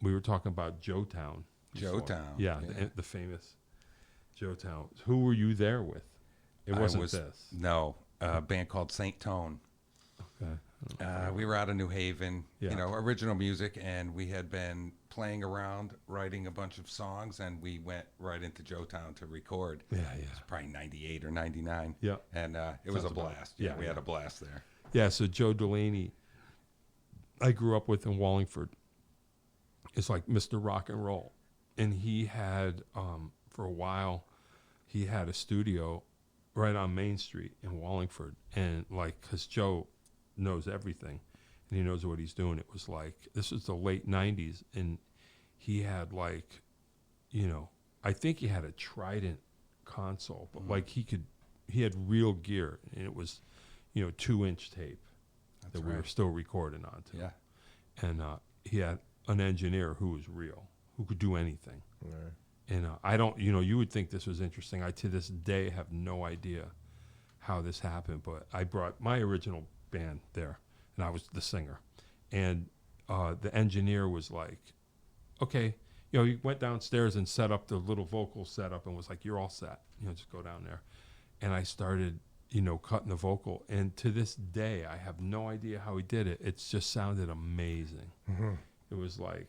A: We were talking about Joetown. before.
C: Joetown.
A: Yeah, the famous Joetown. Who were you there with? It wasn't this.
C: No, a band called Saint Tone.
A: Okay.
C: We were out of New Haven,
A: Yeah.
C: original music, and we had been playing around, writing a bunch of songs, and we went right into Joetown to record.
A: Yeah.
C: It's probably 98 or 99.
A: Yeah.
C: And it was a
A: Sounds about-
C: blast.
A: yeah,
C: We had a blast there.
A: Yeah, so Joe Delaney, I grew up with in Wallingford. It's like Mr. Rock and Roll. And he had, for a while, he had a studio right on Main Street in Wallingford. And because Joe knows everything and he knows what he's doing. It was like, this was the late 90s. And he had I think he had a Trident console, but he had real gear. And it was, 2-inch tape that we were still recording onto.
C: Yeah.
A: And he had an engineer who was real, who could do anything.
B: Right.
A: And I don't, you would think this was interesting. I, to this day, have no idea how this happened, but I brought my original band there, and I was the singer. And the engineer was like, okay, he went downstairs and set up the little vocal setup and was like, you're all set. Just go down there. And I started, cutting the vocal. And to this day, I have no idea how he did it. It just sounded amazing.
B: Mm-hmm.
A: It was like,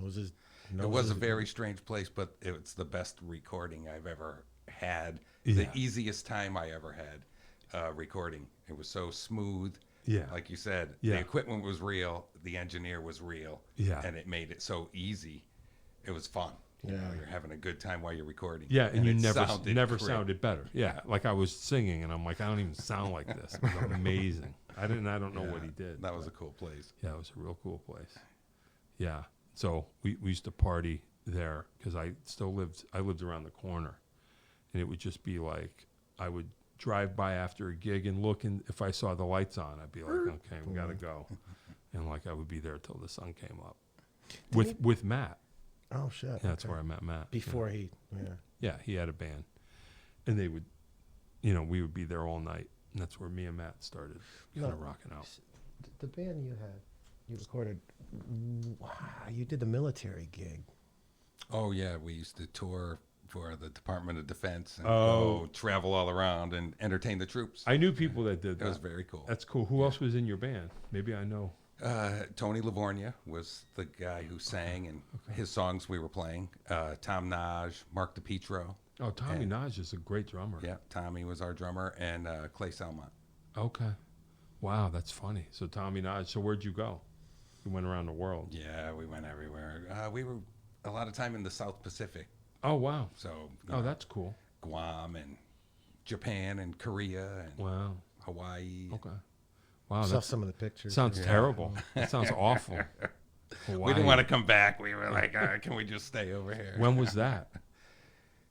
C: It was a very strange place, but it's the best recording I've ever had.
A: Yeah.
C: The easiest time I ever had recording. It was so smooth.
A: Yeah.
C: Like you said,
A: Yeah.
C: the equipment was real. The engineer was real.
A: Yeah.
C: And it made it so easy. It was fun. You know, you're having a good time while you're recording.
A: Yeah, and you
C: it
A: never
C: sounded great.
A: sounded better. Yeah, like I was singing, and I'm like, I don't even sound like this. It was amazing. I don't know what he did.
C: That was a cool place.
A: Yeah, it was a real cool place. Yeah, so we used to party there because I lived around the corner, and it would just be like I would drive by after a gig and look, and if I saw the lights on, I'd be like, okay, we gotta go, and like I would be there till the sun came up with Matt.
B: Oh shit!
A: Yeah, that's where I met Matt.
B: Before
A: yeah.
B: Yeah,
A: He had a band, and they would, we would be there all night, and that's where me and Matt started kind of rocking out.
B: The band you had, you recorded. Wow, you did the military gig.
C: Oh yeah, we used to tour for the Department of Defense and
A: Oh.
C: go travel all around and entertain the troops.
A: I knew people that did that.
C: It was very cool.
A: That's cool. Who else was in your band? Maybe I know.
C: Tony Livornia was the guy who sang, and his songs we were playing. Tom Naj, Marc DiPietro.
A: Oh, Tommy Naj is a great drummer.
C: Yeah, Tommy was our drummer, and Clay Selmont.
A: Okay. Wow, that's funny. So Tommy Naj. So where'd you go? You went around the world.
C: Yeah, we went everywhere. We were a lot of time in the South Pacific.
A: Oh, wow.
C: So
A: That's cool.
C: Guam and Japan and Korea and
A: Wow.
C: Hawaii.
A: Okay. Wow,
B: Saw
A: that
B: some of the pictures.
A: sounds terrible. That sounds awful.
C: We
A: Hawaii.
C: didn't want to come back. We were like, can we just stay over here?
A: When was that?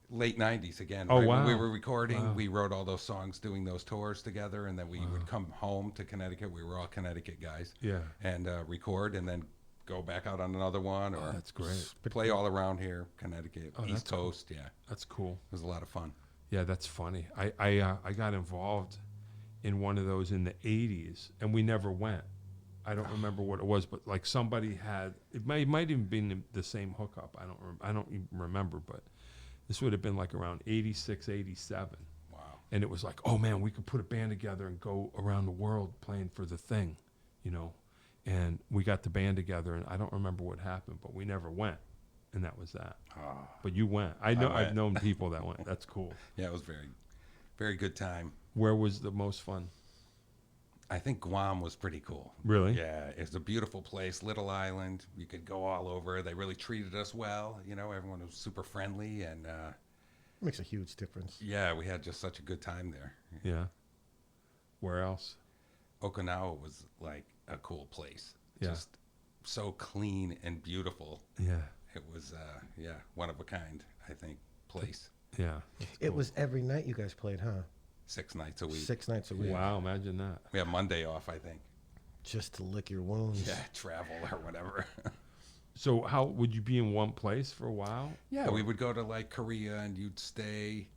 C: Late 90s again.
A: Oh,
C: Right
A: wow.
C: when we were recording,
A: Wow.
C: we wrote all those songs doing those tours together, and then we would come home to Connecticut. We were all Connecticut guys.
A: Yeah.
C: And record, and then go back out on another one, or
A: That's great.
C: play all around here, Connecticut,
A: Oh,
C: East
A: that's cool.
C: Coast. Yeah, it
A: That's cool.
C: was a lot of fun.
A: Yeah, that's funny. I got involved in one of those in the 80s, and we never went. I don't remember what it was, but like somebody had it might even been the same hookup. I don't even remember, but this would have been like around 86, 87.
C: Wow.
A: And it was like, oh man, we could put a band together and go around the world playing for the thing, And we got the band together, and I don't remember what happened, but we never went, and that was that.
C: Oh,
A: But you went. I've
C: went.
A: known people that went. That's cool.
C: yeah, it was very, very good time.
A: Where was the most fun?
C: I think Guam was pretty cool.
A: Really?
C: Yeah, it's a beautiful place, little island. You could go all over. They really treated us well. Everyone was super friendly, and
B: Makes a huge difference.
C: yeah, we had just such a good time there.
A: Yeah. Where else?
C: Okinawa was like a cool place.
A: Yeah.
C: Just so clean and beautiful.
A: Yeah.
C: It was, one of a kind, I think, place.
A: Yeah.
B: It was every night you guys played, huh?
C: 6 nights a week.
B: 6 nights a week.
A: Wow, imagine that.
C: We have Monday off, I think.
B: Just to lick your wounds.
C: Yeah, travel or whatever.
A: So how would you be in one place for a while?
C: Yeah, we would go to like Korea, and you'd stay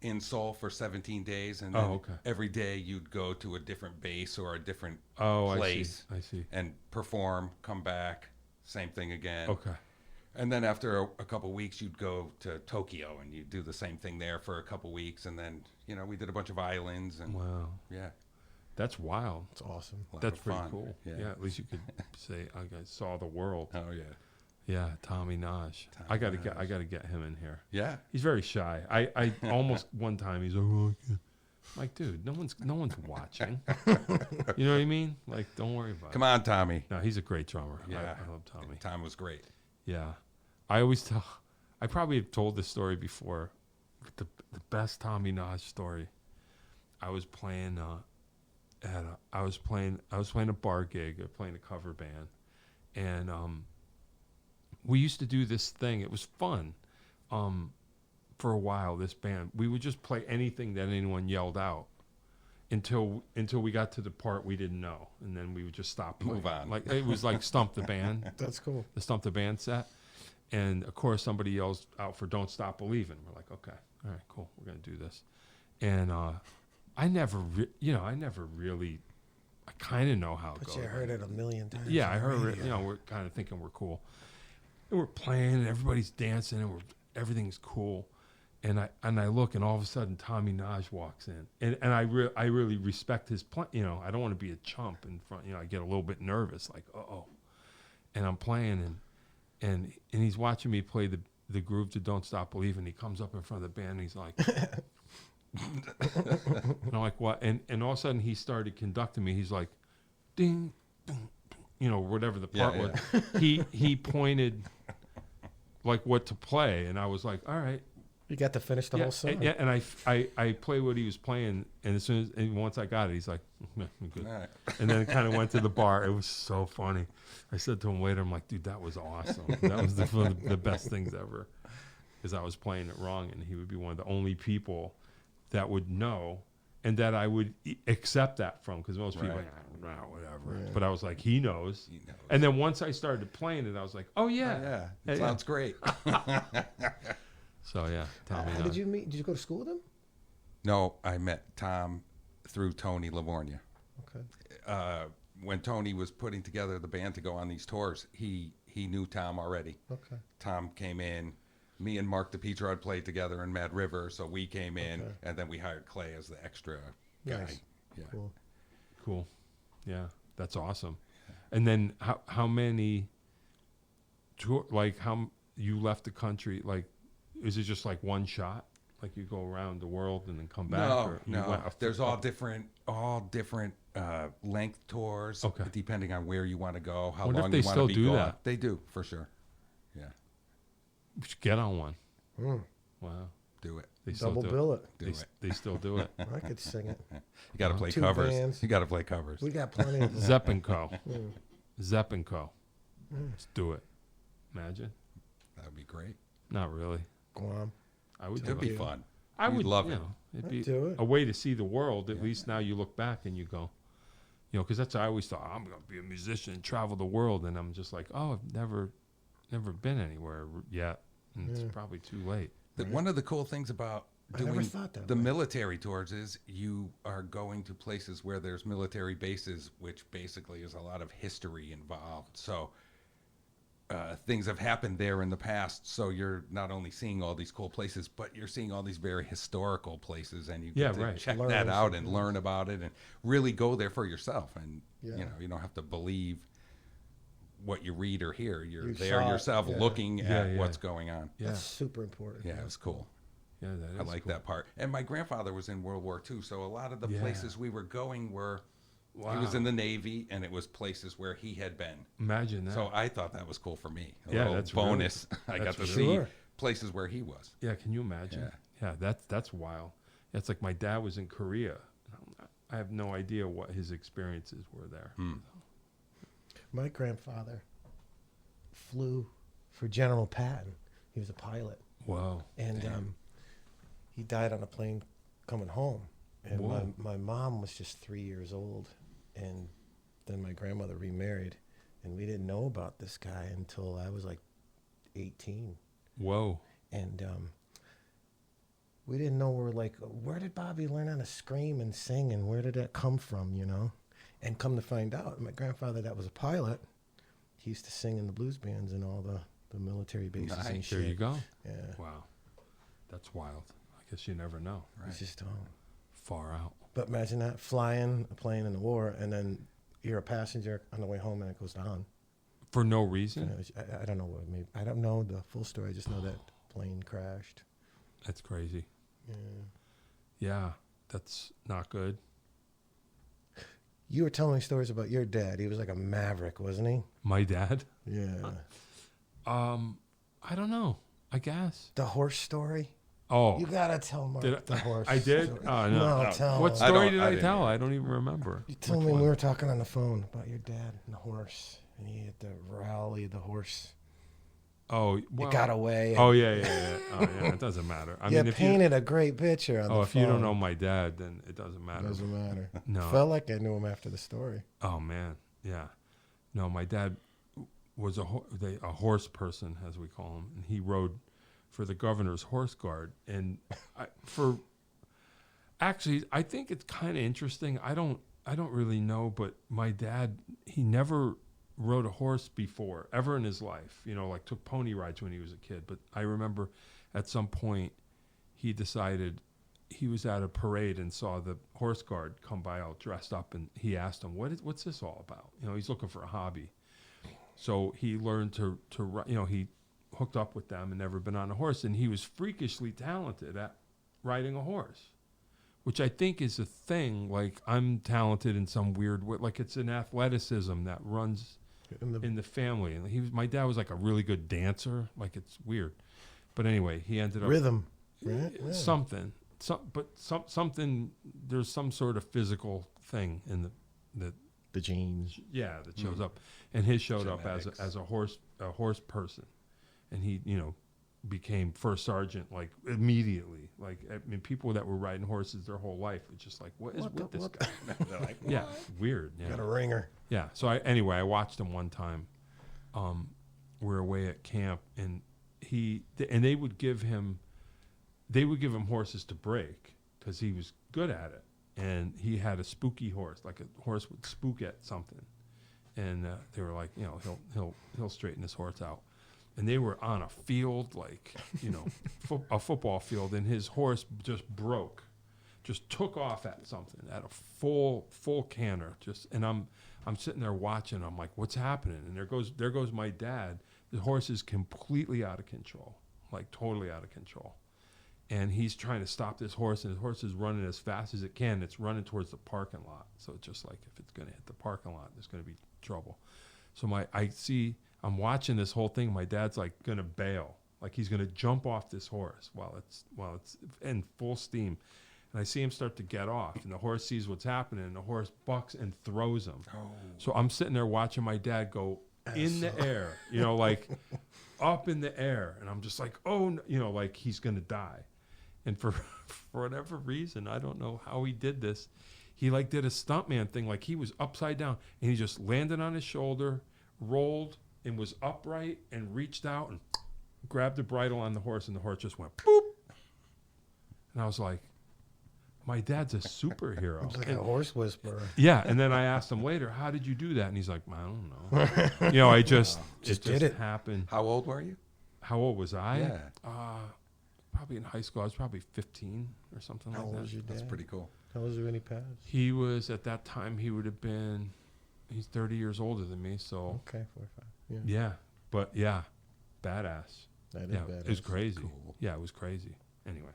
C: in Seoul for 17 days, and then
A: okay.
C: every day you'd go to a different base or a different
A: Oh,
C: place
A: I see.
C: and perform, come back, same thing again.
A: Okay.
C: And then after a couple weeks, you'd go to Tokyo, and you'd do the same thing there for a couple weeks, and then we did a bunch of islands, and
A: Wow.
C: yeah,
A: That's wild.
B: It's awesome.
C: a lot
A: That's
C: of
A: pretty
C: fun.
A: cool.
C: Yeah.
A: Yeah, at least you could say I saw the world.
C: Oh yeah.
A: Yeah, Tommy Naj. I gotta get him in here.
C: Yeah.
A: He's very shy. I almost one time he's like, oh, I'm like, dude, no one's watching. You know what I mean? Like, don't worry about
C: Come on, Tommy.
A: it. No, he's a great drummer.
C: Yeah.
A: I love Tommy.
C: Tom was great.
A: Yeah, I always tell. I probably have told this story before. The best Tommy Naj story. I was playing I was playing a bar gig. I was playing a cover band, and we used to do this thing. It was fun. For a while, this band, we would just play anything that anyone yelled out until we got to the part we didn't know, and then we would just stop playing.
C: Move on.
A: Like it was like Stump the Band.
B: That's cool.
A: The Stump the Band set. And of course somebody yells out for Don't Stop Believing. We're like, okay, all right, cool. We're going to do this. And I never really, I kind of know how it
B: But
A: goes.
B: you heard it a million times.
A: Yeah,
B: on
A: I
B: the
A: heard it.
B: radio.
A: We're kind of thinking we're cool. And we're playing and everybody's dancing and everything's cool. And I look and all of a sudden Tommy Naj walks in. And I really respect his play. I don't want to be a chump in front. I get a little bit nervous like, uh-oh. And I'm playing and he's watching me play the groove to Don't Stop Believing. He comes up in front of the band and he's like, and I'm like, what? And all of a sudden he started conducting me. He's like, ding, ding, ding, whatever the part
C: Yeah,
A: was. He pointed like what to play, and I was like, all right.
B: You got to finish the whole song.
A: Yeah, and I played what he was playing, and as soon as and once I got it, he's like, I'm good.
C: All right.
A: And then it kind of went to the bar. It was so funny. I said to him later, I'm like, dude, that was awesome. That was one of the best things ever, because I was playing it wrong, and he would be one of the only people that would know, and that I would accept that from, because most people,
C: Right.
A: like, whatever.
B: Yeah.
A: But I was like, he knows.
C: He knows.
A: And then once I started playing it, I was like, oh
C: Oh,
A: yeah,
C: yeah.
A: Yeah,
C: It sounds great.
A: So yeah, tell me.
B: How did you meet? Did you go to school with him?
C: No, I met Tom through Tony Livornia.
B: Okay.
C: When Tony was putting together the band to go on these tours, he knew Tom already.
B: Okay.
C: Tom came in. Me and Marc DePietro had played together in Mad River, so we came in,
B: Okay.
C: and then we hired Clay as the extra guy.
B: Nice.
C: Yeah.
B: Cool.
A: Cool. Yeah, that's awesome. And then how many tour, like how you left the country, like is it just like one shot? Like you go around the world and then come back?
C: No,
A: or you
C: no.
A: went
C: There's all different length tours,
A: Okay.
C: depending on where you want to go, how
A: Wonder if
C: long
A: they
C: you want
A: still
C: to be
A: do
C: gone.
A: that.
C: They do, for sure. Yeah,
A: We should get on one.
B: Mm.
A: Wow.
C: do it.
A: They still
B: Double
A: do
B: bill it.
C: Do
A: They,
C: it.
A: they still do it.
B: I could sing it.
C: You got to play
B: Two
C: covers.
B: bands.
C: You got to play covers.
B: We got plenty of them.
A: Zepp and Co.
B: Mm.
A: Zepp and Co.
B: Mm.
A: Let's do it. Imagine.
C: That would be great.
A: Not really.
B: Guam.
A: I would
C: It
A: do
C: would
A: it.
C: be fun.
A: I
C: You'd
A: would
C: love
A: you
C: it.
A: know, it'd
B: I'd
A: be
B: do it.
A: a way to see the world. At
C: Yeah.
A: least now you look back and you go, you know, because that's I always thought I'm going to be a musician and travel the world, and I'm just like, oh, I've never been anywhere yet, and
B: Yeah.
A: it's probably too late.
C: One of the cool things about
B: I never
C: doing
B: thought that
C: the
B: way.
C: military tours is you are going to places where there's military bases, which basically is a lot of history involved. So things have happened there in the past. So you're not only seeing all these cool places, but you're seeing all these very historical places, and you
A: Yeah,
C: get to
A: right.
C: check
B: Learn
C: that out and
B: something.
C: learn about it, and really go there for yourself. And
B: Yeah.
C: you don't have to believe what you read or hear. You're
B: You
C: there
B: saw it,
C: yourself,
B: yeah.
C: looking
A: Yeah,
C: at
A: yeah.
C: what's going on.
A: Yeah,
B: That's super important.
C: Yeah, it was cool.
A: yeah, that is
C: I like
A: cool.
C: that part. And my grandfather was in World War II, so a lot of the
A: Yeah.
C: places we were going were,
A: Wow.
C: he was in the Navy, and it was places where he had been.
A: Imagine that.
C: So I thought that was cool for me. A
A: Yeah,
C: little
A: that's
C: bonus. I
A: that's
C: got to
A: really-
C: see
B: Sure.
C: places where he was.
A: yeah, can you imagine?
C: Yeah.
A: Yeah, that's wild. It's like my dad was in Korea. I have no idea what his experiences were there.
C: Hmm.
B: My grandfather flew for General Patton. He was a pilot.
A: Whoa.
B: And
C: Damn.
B: he died on a plane coming home. And
A: Whoa.
B: my mom was just 3 years old. And then my grandmother remarried. And we didn't know about this guy until I was like 18.
A: Whoa.
B: And we didn't know, we're like, where did Bobby learn how to scream and sing? And where did that come from, you know? And come to find out, my grandfather that was a pilot, he used to sing in the blues bands and all the military bases and
C: Nice.
B: shit.
A: There you go.
B: Yeah.
A: Wow. That's wild. I guess you never know.
B: It's just,
A: Far out.
B: but imagine that, flying a plane in the war, and then you're a passenger on the way home and it goes down.
A: For no
B: And
A: reason?
B: it was- I don't know what it made. I don't know the full story. I just know that plane crashed.
A: That's crazy.
B: Yeah.
A: Yeah, that's not good.
B: You were telling me stories about your dad. He was like a maverick, wasn't he?
A: My dad?
B: Yeah.
A: I don't know. I guess.
B: The horse story?
A: Oh,
B: You gotta tell Mark
A: Did I-
B: the horse.
A: I did?
B: story.
A: Oh, no.
B: Tell
A: what
B: him.
A: story did
C: I
A: I
C: didn't
A: tell?
C: hear.
A: I don't even remember.
B: You told
A: Which
B: me
A: one?
B: we were talking on the phone about your dad and the horse, and he had to rally the horse.
A: Oh, well.
B: It got away.
A: Oh, yeah. Oh, yeah. It doesn't matter. I
B: you
A: mean, if you
B: painted a great picture on the
A: if you don't
B: phone.
A: know my dad, then it doesn't matter.
B: Doesn't matter.
A: No.
B: Felt like I knew him after the story.
A: Oh man, yeah. No, my dad was a horse person, as we call him, and he rode for the governor's horse guard. And I think it's kind of interesting. I don't really know, but my dad, he never rode a horse before ever in his life. You know, like took pony rides when he was a kid. But I remember at some point he decided. He was at a parade and saw the horse guard come by all dressed up, and he asked him, what's this all about? You know, he's looking for a hobby. So he learned to you know, he hooked up with them and never been on a horse, and he was freakishly talented at riding a horse, which I think is a thing. Like, I'm talented in some weird way. Like, it's an athleticism that runs in the family, and my dad was like a really good dancer. Like, it's weird, but anyway, he ended up
B: Rhythm, right? Yeah.
A: something. Something. There's some sort of physical thing in
B: The genes.
A: that shows up, and his showed
C: Genetics.
A: up as a horse person, and he became first sergeant like immediately. Like, I mean, people that were riding horses their whole life, it's just like, what is with this guy?
C: They're like,
A: Yeah, weird. Yeah.
B: Got a ringer.
A: Yeah. So I watched him one time. We were away at camp, and they would give him horses to break because he was good at it, and he had a spooky horse, like a horse would spook at something, and they were like, he'll straighten this horse out, and they were on a field, like a football field, and his horse just took off at something at a full canter, and I'm sitting there watching. I'm like, what's happening? And there goes my dad. The horse is completely out of control, like totally out of control. And he's trying to stop this horse, and his horse is running as fast as it can. It's running towards the parking lot. So it's just like, if it's going to hit the parking lot, there's going to be trouble. So I'm watching this whole thing. My dad's like going to bail, like he's going to jump off this horse while it's in full steam. And I see him start to get off, and the horse sees what's happening, and the horse bucks and throws him.
C: oh,
A: So I'm sitting there watching my dad go in the air, like up in the air. And I'm just like, oh, no, like he's going to die. And for whatever reason, I don't know how he did this. He like did a stuntman thing, like he was upside down, and he just landed on his shoulder, rolled, and was upright, and reached out and grabbed the bridle on the horse, and the horse just went boop. And I was like, my dad's a superhero.
B: It's like a horse whisperer.
A: Yeah, and then I asked him later, how did you do that? And he's like, I don't know. I just
B: did it.
A: happened.
C: how old were you?
A: How old was I?
C: Yeah.
A: Probably in high school. I was probably 15 or something
B: How
A: like
B: old
A: that.
B: was your dad?
C: That's pretty cool.
B: How old was he when he passed?
A: He was, at that time, he's 30 years older than me, so
B: Okay, 45. Yeah.
A: yeah. But yeah, badass.
B: That is
A: Yeah,
B: badass.
A: it was crazy.
C: Cool.
A: Yeah, it was crazy. Anyway,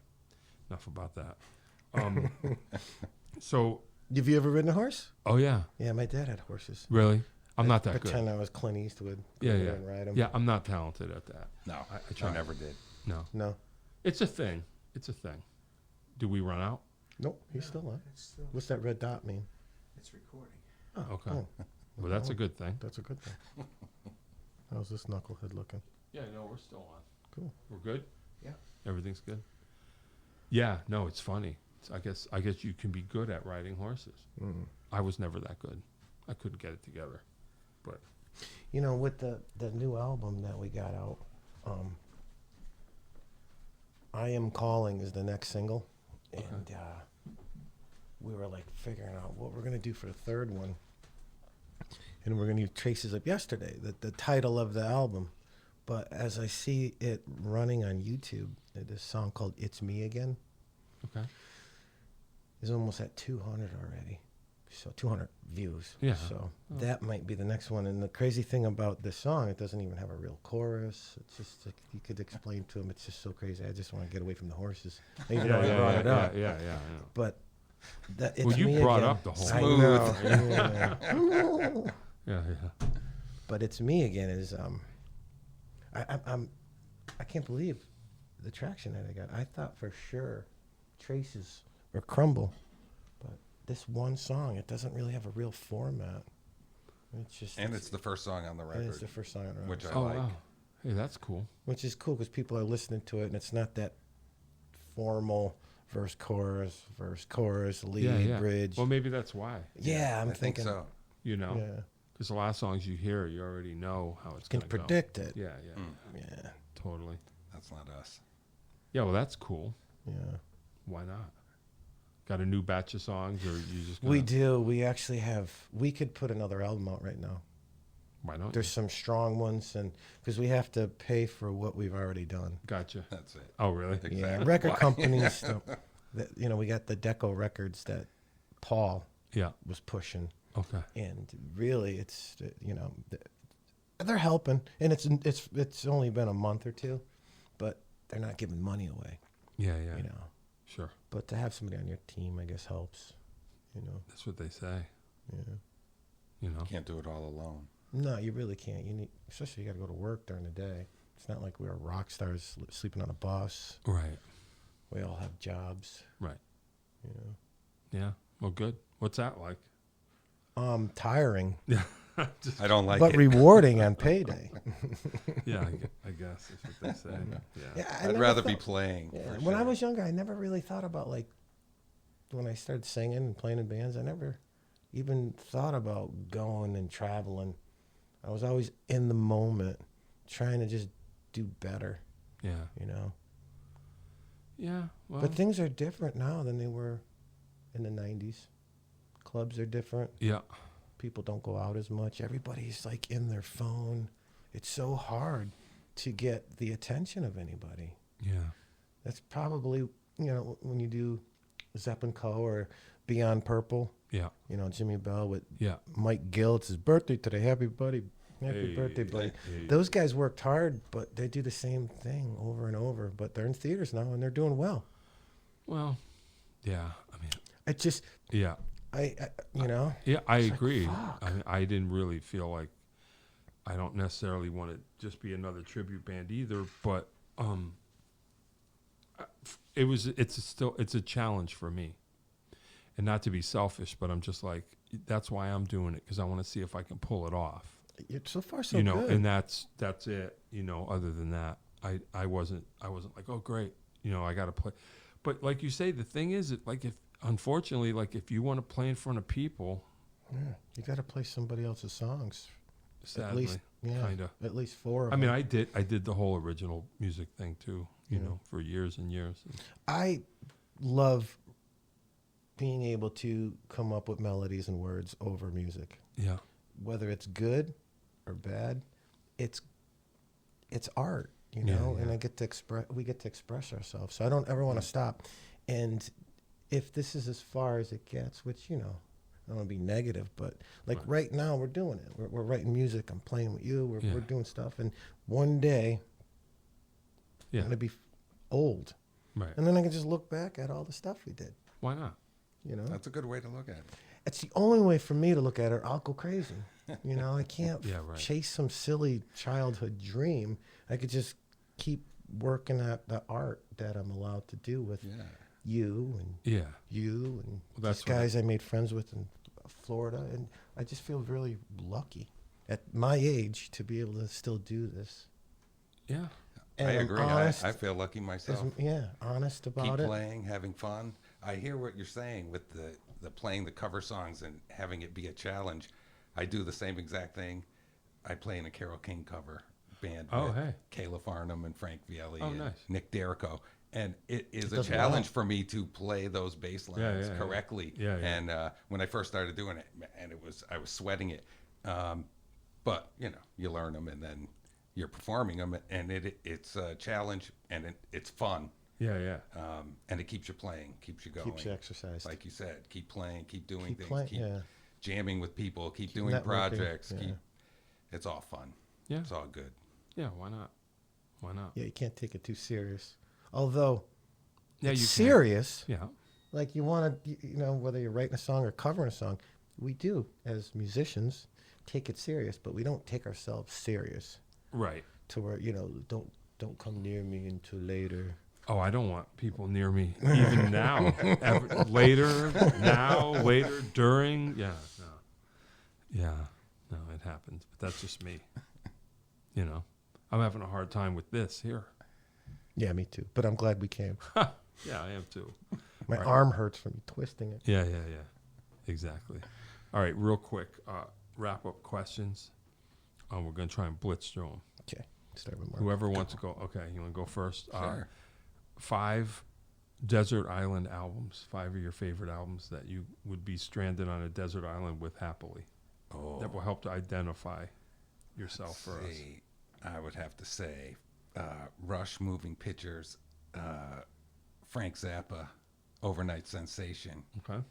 A: enough about that. So,
B: Have you ever ridden a horse?
A: oh yeah,
B: Yeah, my dad had horses.
A: really? I'm not that good.
B: Pretend I was Clint Eastwood. Go
A: Yeah,
B: there
A: yeah.
B: And ride 'em.
A: Yeah, I'm not talented at that.
C: No,
A: I tried.
C: I never did.
A: No.
B: No.
A: It's a thing. It's a thing. Do we run out?
B: Nope. He's still on.
D: It's still,
B: What's that red dot mean?
D: it's recording.
B: Oh,
A: Okay.
B: oh.
A: Well, that's a good thing.
B: That's a good thing. How's this knucklehead looking?
A: Yeah, no, we're still on.
B: Cool.
A: We're good?
D: Yeah.
A: Everything's good? Yeah, no, it's funny. I guess you can be good at riding horses.
B: Mm.
A: I was never that good. I couldn't get it together. But
B: With the new album that we got out, I Am Calling is the next single. And we were like figuring out what we're going to do for the third one. And we're going to use Traces of Yesterday, the title of the album. But as I see it running on YouTube, this song called It's Me Again
A: okay.
B: is almost at 200 already. So 200 views.
A: Yeah.
B: So that might be the next one. And the crazy thing about this song, it doesn't even have a real chorus. It's just like, you could explain to them, it's just so crazy. I just want to get away from the horses. Even though I brought it up.
A: Yeah, I know.
B: But that, it's
A: Well, you
B: me
A: brought
B: again.
A: up the whole
B: I
C: Smooth.
B: know, yeah.
A: Yeah.
B: But It's Me Again is I can't believe the traction that I got. I thought for sure Traces or Crumble, but this one song, it doesn't really have a real format. It's just
C: And it's the first song on the
B: and
C: record,
B: it's the first song on the record.
C: which I
A: Oh,
C: like.
A: wow. Hey, that's cool.
B: Which is cool because people are listening to it, and it's not that formal verse, chorus, lead,
A: Yeah.
B: bridge.
A: Well, maybe that's why.
B: yeah, I'm
C: I think
B: thinking.
C: so.
B: Yeah,
A: Because the last songs you hear, you already know how it's
B: can
A: going to go.
B: predict it.
A: Yeah,
B: Yeah,
A: totally.
C: That's not us.
A: Yeah, well, that's cool.
B: yeah.
A: Why not? Got a new batch of songs, or you just
B: We
A: gonna-
B: do. We actually have. We could put another album out right now.
A: Why not?
B: There's some strong ones, and because we have to pay for what we've already done.
A: Gotcha.
C: That's it.
A: Oh, really?
C: Exactly.
B: Yeah, record
C: Why?
B: companies. We got the Deco records that Paul
A: Yeah.
B: was pushing,
A: Okay.
B: and really, it's they're helping, and it's only been a month or two, but they're not giving money away,
A: Yeah. Sure.
B: But to have somebody on your team, I guess, helps.
A: That's what they say.
B: Yeah.
A: You know.
C: Can't do it all alone.
B: No, you really can't. You need, especially you got to go to work during the day. It's not like we are rock stars sleeping on a bus.
A: Right.
B: We all have jobs.
A: Right.
B: You know.
A: Yeah. Well, good. What's that like?
B: Tiring,
A: Yeah.
C: I don't like
B: but
C: it.
B: rewarding on payday.
A: Yeah, I guess that's what they say. Yeah.
B: Yeah,
C: I'd rather be playing.
B: Yeah,
C: for
B: when I
C: sure.
B: was younger, I never really thought about, like, when I started singing and playing in bands, I never even thought about going and traveling. I was always in the moment, trying to just do better,
A: Yeah.
B: you know.
A: Yeah. Well.
B: But things are different now than they were in the 90s. Clubs are different.
A: yeah.
B: People don't go out as much. Everybody's like in their phone. It's so hard to get the attention of anybody.
A: Yeah.
B: That's probably, you know, when you do Zepp & Co. or Beyond Purple,
A: Yeah.
B: you know, Jimmy Bell with
A: Yeah.
B: Mike Gill. It's his birthday today. Happy
A: Hey,
B: birthday, buddy.
A: hey.
B: Those guys worked hard, but they do the same thing over and over. But they're in theaters now, and they're doing well.
A: Well. Yeah. I mean.
B: It just,
A: Yeah.
B: I you know.
A: Yeah, I
B: It's like,
A: agree.
B: fuck.
A: I mean, I didn't really feel like I don't necessarily want to just be another tribute band either, but it's a challenge for me. And not to be selfish, but I'm just like, that's why I'm doing it, because I want to see if I can pull it off.
B: So far, so
A: You know,
B: good.
A: and that's it. You know, other than that, I wasn't like, oh great, you know, I got to play. But like you say, the thing is, unfortunately, if you want to play in front of people,
B: Yeah, you got to play somebody else's songs.
A: sadly,
B: At least, yeah,
A: kind of.
B: at least 4 of
A: I mean,
B: them.
A: I did the whole original music thing too, you
B: Yeah.
A: know, for years and years.
B: I love being able to come up with melodies and words over music.
A: Yeah.
B: Whether it's good or bad, it's art, you
A: Yeah,
B: know, and
A: yeah.
B: we get to express ourselves. So I don't ever want to stop. And if this is as far as it gets, which, you know, I don't want to be negative, but like right now we're doing it. We're writing music. I'm playing with you.
A: Yeah.
B: We're doing stuff. And one day
A: Yeah.
B: I'm going to be old.
A: Right.
B: And then I can just look back at all the stuff we did,
A: Why not?
B: you know.
C: That's a good way to look at it.
B: It's the only way for me to look at it. I'll go crazy. You know, I can't
A: Yeah, right.
B: chase some silly childhood dream. I could just keep working at the art that I'm allowed to do with
C: Yeah.
B: you and
A: Yeah.
B: you and
A: that's
B: these guys I made friends with in Florida. And I just feel really lucky at my age to be able to still do this.
A: Yeah.
B: And
C: I
B: I'm
C: agree.
B: honest
C: I feel lucky myself.
B: honest
C: Keep
B: about it.
C: playing, having fun. I hear what you're saying with the playing the cover songs and having it be a challenge. I do the same exact thing. I play in a Carole King cover band
A: Oh,
C: with
A: hey.
C: Kayla Farnham and Frank Vielli
A: Oh,
C: and
A: nice.
C: Nick Derrico. And it is a
B: does
C: challenge
B: well.
C: for me to play those bass lines
A: Yeah, yeah,
C: correctly.
A: yeah. Yeah, yeah.
C: And when I first started doing it, and I was sweating it. But you know, you learn them, and then you're performing them, and it's a challenge, and it's fun.
A: Yeah. Yeah.
C: And it keeps you playing, keeps you going.
B: Keeps you exercised.
C: Like you said, keep playing, keep doing
B: Keep
C: things,
B: playing,
C: keep
B: yeah.
C: jamming with people, keep
B: Keep
C: doing
B: networking,
C: projects.
B: yeah.
C: It's all fun.
A: Yeah.
C: It's all good.
A: Yeah. Why not? Why not?
B: Yeah, you can't take it too serious. Although
A: Yeah.
B: it's
A: You
B: serious.
A: can. Yeah.
B: Like you want to, you know, whether you're writing a song or covering a song, we do as musicians take it serious, but we don't take ourselves serious
A: Right.
B: to where, you know, don't come near me until later.
A: Oh, I don't want people near me even now. Later, now, later, during. Yeah. No. Yeah. No, it happens. But that's just me. You know, I'm having a hard time with this here.
B: Yeah, me too. But I'm glad we came.
A: Yeah, I am too.
B: My
A: Right.
B: arm hurts from twisting it.
A: Yeah. Exactly. All right, real quick, wrap up questions. We're going to try and blitz through them.
B: Okay, start with Marc.
A: Whoever wants to go. Okay, you want to go first?
C: Sure.
A: 5 desert island albums, 5 of your favorite albums that you would be stranded on a desert island with happily.
C: Oh,
A: That will help to identify yourself for us.
C: see, I would have to say Rush, Moving Pictures, Frank Zappa, Overnight Sensation.
A: Okay.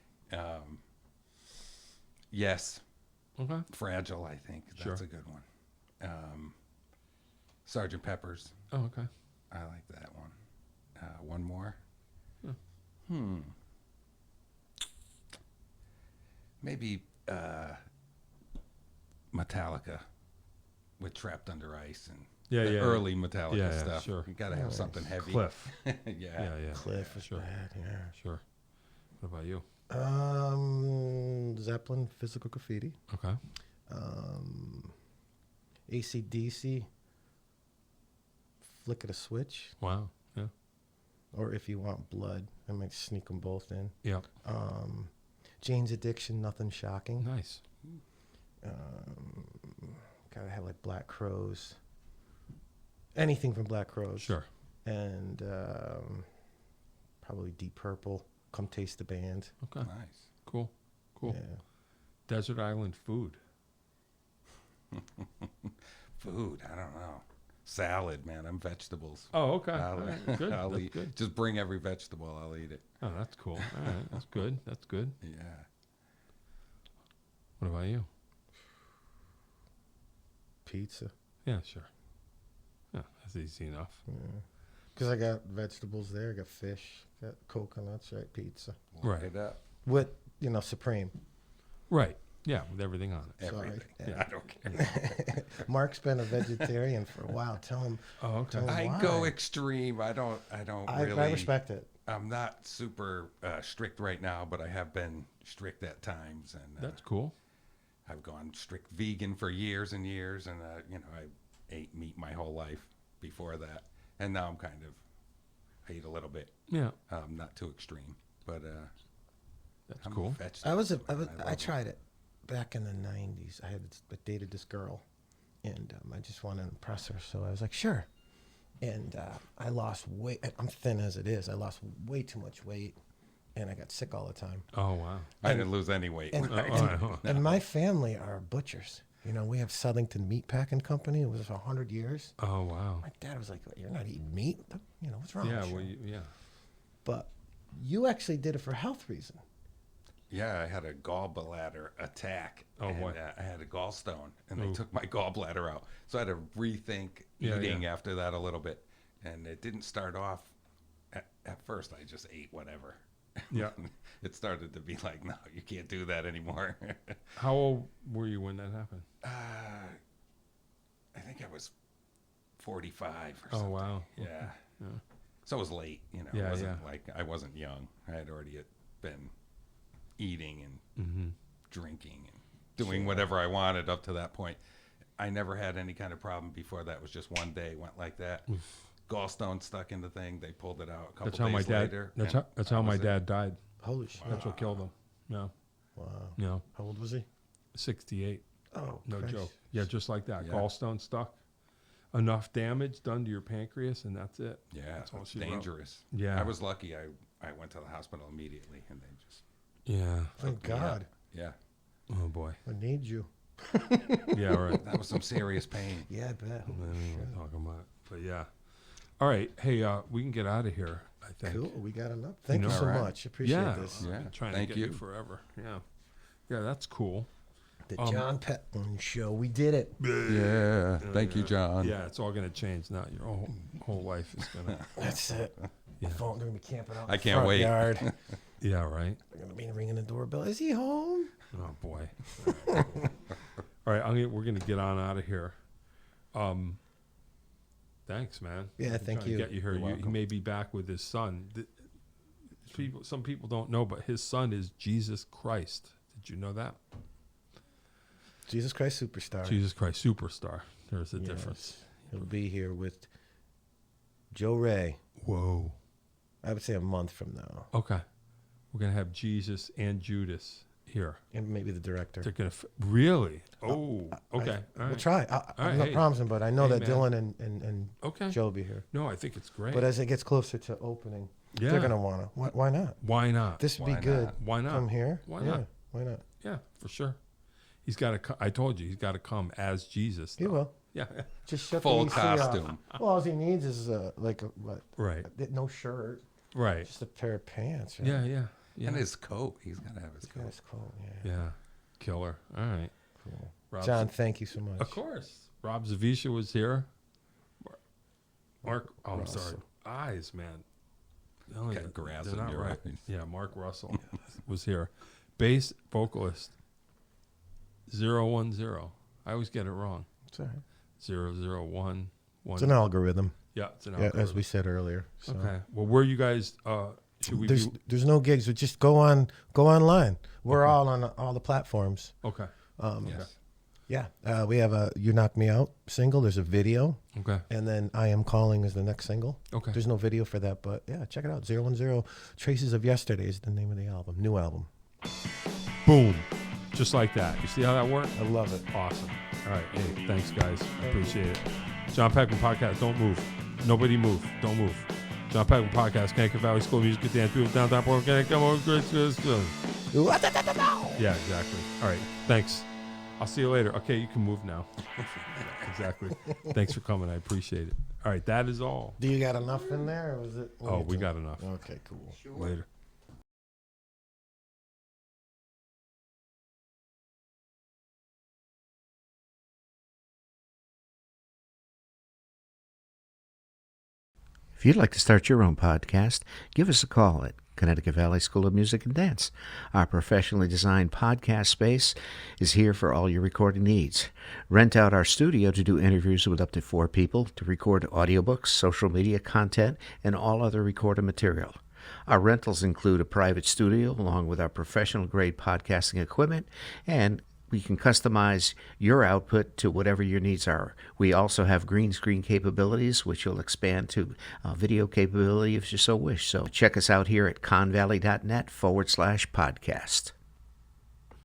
C: Yes,
A: Okay.
C: Fragile, I think. That's
A: Sure.
C: a good one. Sgt. Pepper's.
A: Oh, okay.
C: I like that one. One more.
A: Yeah.
C: Maybe Metallica, with Trapped Under Ice and
A: Yeah,
C: the
A: yeah.
C: early Metallica
A: Yeah, yeah,
C: stuff.
A: sure.
C: You got to have something heavy.
A: Cliff.
C: yeah.
A: Yeah, yeah.
B: Cliff is
A: sure.
B: bad, yeah.
A: Sure. What about you?
B: Zeppelin, Physical Graffiti.
A: Okay.
B: AC/DC, Flick of the Switch.
A: Wow. Yeah.
B: Or if you want Blood, I might sneak them both in.
A: Yeah.
B: Jane's Addiction, Nothing Shocking.
A: Nice.
B: Gotta have like Black Crows. Anything from Black Crows.
A: Sure.
B: And probably Deep Purple, Come Taste the Band.
A: Okay.
C: Nice.
A: Cool. Cool.
B: Yeah.
A: Desert Island food.
C: Food, I don't know. Salad, man. I'm vegetables.
A: Oh, okay.
C: I'll,
A: All right. Good.
C: I'll
A: That's
C: eat.
A: good.
C: Just bring every vegetable. I'll eat it.
A: Oh, that's cool. All right. That's good. That's good.
C: Yeah.
A: What about you?
B: Pizza.
A: Yeah, sure. Yeah, that's easy enough.
B: Because I got vegetables there. I got fish. Got coconuts, right? Pizza.
C: Warm
A: Right.
C: it up.
B: With, Supreme.
A: Right. Yeah, with everything on it.
B: Sorry.
C: Everything.
B: Yeah.
C: I don't care.
B: Marc's been a vegetarian for a while. Tell him.
A: Oh, okay.
B: Tell him
C: I
B: why.
C: go extreme. I don't really.
B: I respect it.
C: I'm not super strict right now, but I have been strict at times, and
A: That's cool.
C: I've gone strict vegan for years and years, and I ate meat my whole life before that, and now I'm I eat a little bit,
A: Yeah,
C: not too extreme, but
A: that's
C: I'm
A: cool.
C: a vegetable.
B: I
C: love
B: tried it back in the 90s. I dated this girl, and I just wanted to impress her, so I was like, sure. And I lost weight. I'm thin as it is. I lost way too much weight, and I got sick all the time.
A: Oh, wow.
C: I didn't lose any weight.
B: And,
C: when I
A: Oh,
B: and my family are butchers. We have Southington Meat Packing Company. It was for 100 years.
A: oh, wow.
B: My dad was like, "You're not eating meat. What's wrong
A: Yeah,
B: with you?"
A: well, yeah.
B: But you actually did it for health reason.
C: Yeah, I had a gallbladder attack.
A: Oh,
C: and,
A: boy.
C: I had a gallstone, and they
A: Ooh.
C: took my gallbladder out. So I had to rethink
A: Yeah,
C: eating
A: yeah.
C: after that a little bit. And it didn't start off, at first I just ate whatever.
A: Yeah.
C: It started to be like, no, you can't do that anymore.
A: How old were you when that happened?
C: I think I was 45 or
A: Oh,
C: something.
A: wow.
C: Yeah.
A: Yeah.
C: So it was late,
A: Yeah,
C: it wasn't
A: yeah.
C: like I wasn't young. I had already been eating and
A: Mm-hmm.
C: drinking and doing whatever I wanted up to that point. I never had any kind of problem before that. It was just one day went like that. Gallstone stuck in the thing. They pulled it out a couple
A: That's how my
C: days
A: dad.
C: later.
A: That's
C: and
A: how
C: that
A: my
C: was it.
A: dad died.
B: Holy shit!
A: That's what killed him. No,
B: Wow.
A: no,
B: How old was he?
A: 68.
B: Oh,
A: No
B: Christ.
A: joke. Yeah, just like that.
C: Yeah.
A: Gallstone stuck. Enough damage done to your pancreas, and that's it.
C: Yeah,
A: That's all
C: it's
A: she wrote.
C: dangerous.
A: Yeah.
C: I was lucky. I went to the hospital immediately, and they just
A: Yeah.
B: Thank
C: me up.
B: God.
C: yeah.
A: Oh boy.
B: I need you.
A: Yeah. Right.
C: That was some serious pain.
B: Yeah, I bet.
A: And then we're talking about. But yeah. All right. Hey, we can get out of here. I think.
B: Cool. We got enough. Thank you
A: know-
B: so
C: All right.
B: much. Appreciate
A: Yeah.
B: this.
A: I've
C: Yeah,
A: been trying
C: thank
A: to get you
C: you.
A: forever. Yeah. Yeah. That's cool.
B: The John Peckman Show. We did it.
C: Yeah. Thank you, John.
A: Yeah. It's all gonna change now. Your whole life is gonna.
B: That's it.
A: Yeah.
B: The phone. They're gonna be camping out.
C: I
B: in the
C: can't
B: front
C: wait.
B: Yard.
A: Yeah. Right.
B: They're gonna be ringing the doorbell. Is he home?
A: Oh boy. All right. We're gonna get on out of here. Thanks, man.
B: Yeah,
A: I'm
B: thank
A: trying to
B: you.
A: Get you here.
C: You're
A: He
C: welcome.
A: may be back with his son. Some people don't know, but his son is Jesus Christ. Did you know that?
B: Jesus Christ Superstar.
A: Jesus Christ Superstar. There's a
B: Yes.
A: difference.
B: He'll be here with Joe Ray.
A: Whoa.
B: I would say a month from now,
A: Okay. We're gonna have Jesus and Judas here.
B: and maybe the director.
A: They're gonna really. Oh. Okay. All
B: We'll
A: right.
B: try. I'm not
A: hey.
B: promising, but I know
A: Hey,
B: that
A: man.
B: Dylan and
A: Okay.
B: Joe will be here.
A: No, I think it's great.
B: But as it gets closer to opening,
A: yeah.
B: they're gonna wanna. Why not?
A: Why not?
B: This would
C: Why
B: be good.
C: not?
A: Why not?
B: From here.
A: Why
B: yeah.
A: not?
B: Why not?
A: Yeah, for sure. He's got to. I told you, he's got to come as Jesus.
B: He
A: though.
B: will.
A: Yeah.
B: Just shut
C: Full
B: the AC off.
C: costume.
B: Well, all he needs is what?
A: Right.
B: No shirt,
A: Right.
B: just a pair of pants. Right?
A: Yeah. Yeah. Yeah.
C: And his coat. He's got to have his
B: This
C: coat.
B: guy's cool. Yeah.
A: Yeah. Killer. All right.
B: Cool.
A: Rob
B: John, thank you so much.
A: Of course. Rob Zawisza was here. Mark. Oh, I'm
B: Russell.
A: sorry. Eyes, man. No,
C: Got
A: they're
C: grass
A: not
C: in your
A: right.
C: eyes.
A: Yeah. Mark Russell was here. Bass vocalist 010. I always get it wrong.
B: It's all right.
A: 001.
B: It's an algorithm.
A: Yeah, it's an
B: Yeah,
A: algorithm.
B: as we said earlier. So.
A: Okay. Well, where you guys? Should we?
B: There's no gigs. But just go online. We're all on all the platforms.
A: Okay.
C: Yes.
B: Yeah, we have a "You Knock Me Out" single. There's a video,
A: Okay.
B: and then "I Am Calling" is the next single.
A: Okay.
B: There's no video for that, but yeah, check it out. 010 Traces of Yesterday is the name of the album. New album.
A: Boom. Just like that. You see how that worked?
B: I love it.
A: Awesome. All right. Hey, thanks, guys. Appreciate it. John Peckman Podcast. Don't move. Nobody move. Don't move. John Peckman Podcast. Connecticut Valley School of Music and Dance. People downtown Portland. Come on. Yeah, exactly. All right. Thanks. I'll see you later. Okay, you can move now. Exactly. Thanks for coming. I appreciate it. All right. That is all.
B: Do you got enough in there, or was it?
A: Oh, we got enough.
B: Okay, cool.
A: Later.
E: If you'd like to start your own podcast, give us a call at Connecticut Valley School of Music and Dance. Our professionally designed podcast space is here for all your recording needs. Rent out our studio to do interviews with up to 4 people, to record audiobooks, social media content, and all other recorded material. Our rentals include a private studio along with our professional-grade podcasting equipment, and we can customize your output to whatever your needs are. We also have green screen capabilities, which will expand to video capability if you so wish. So check us out here at convalley.net/podcast.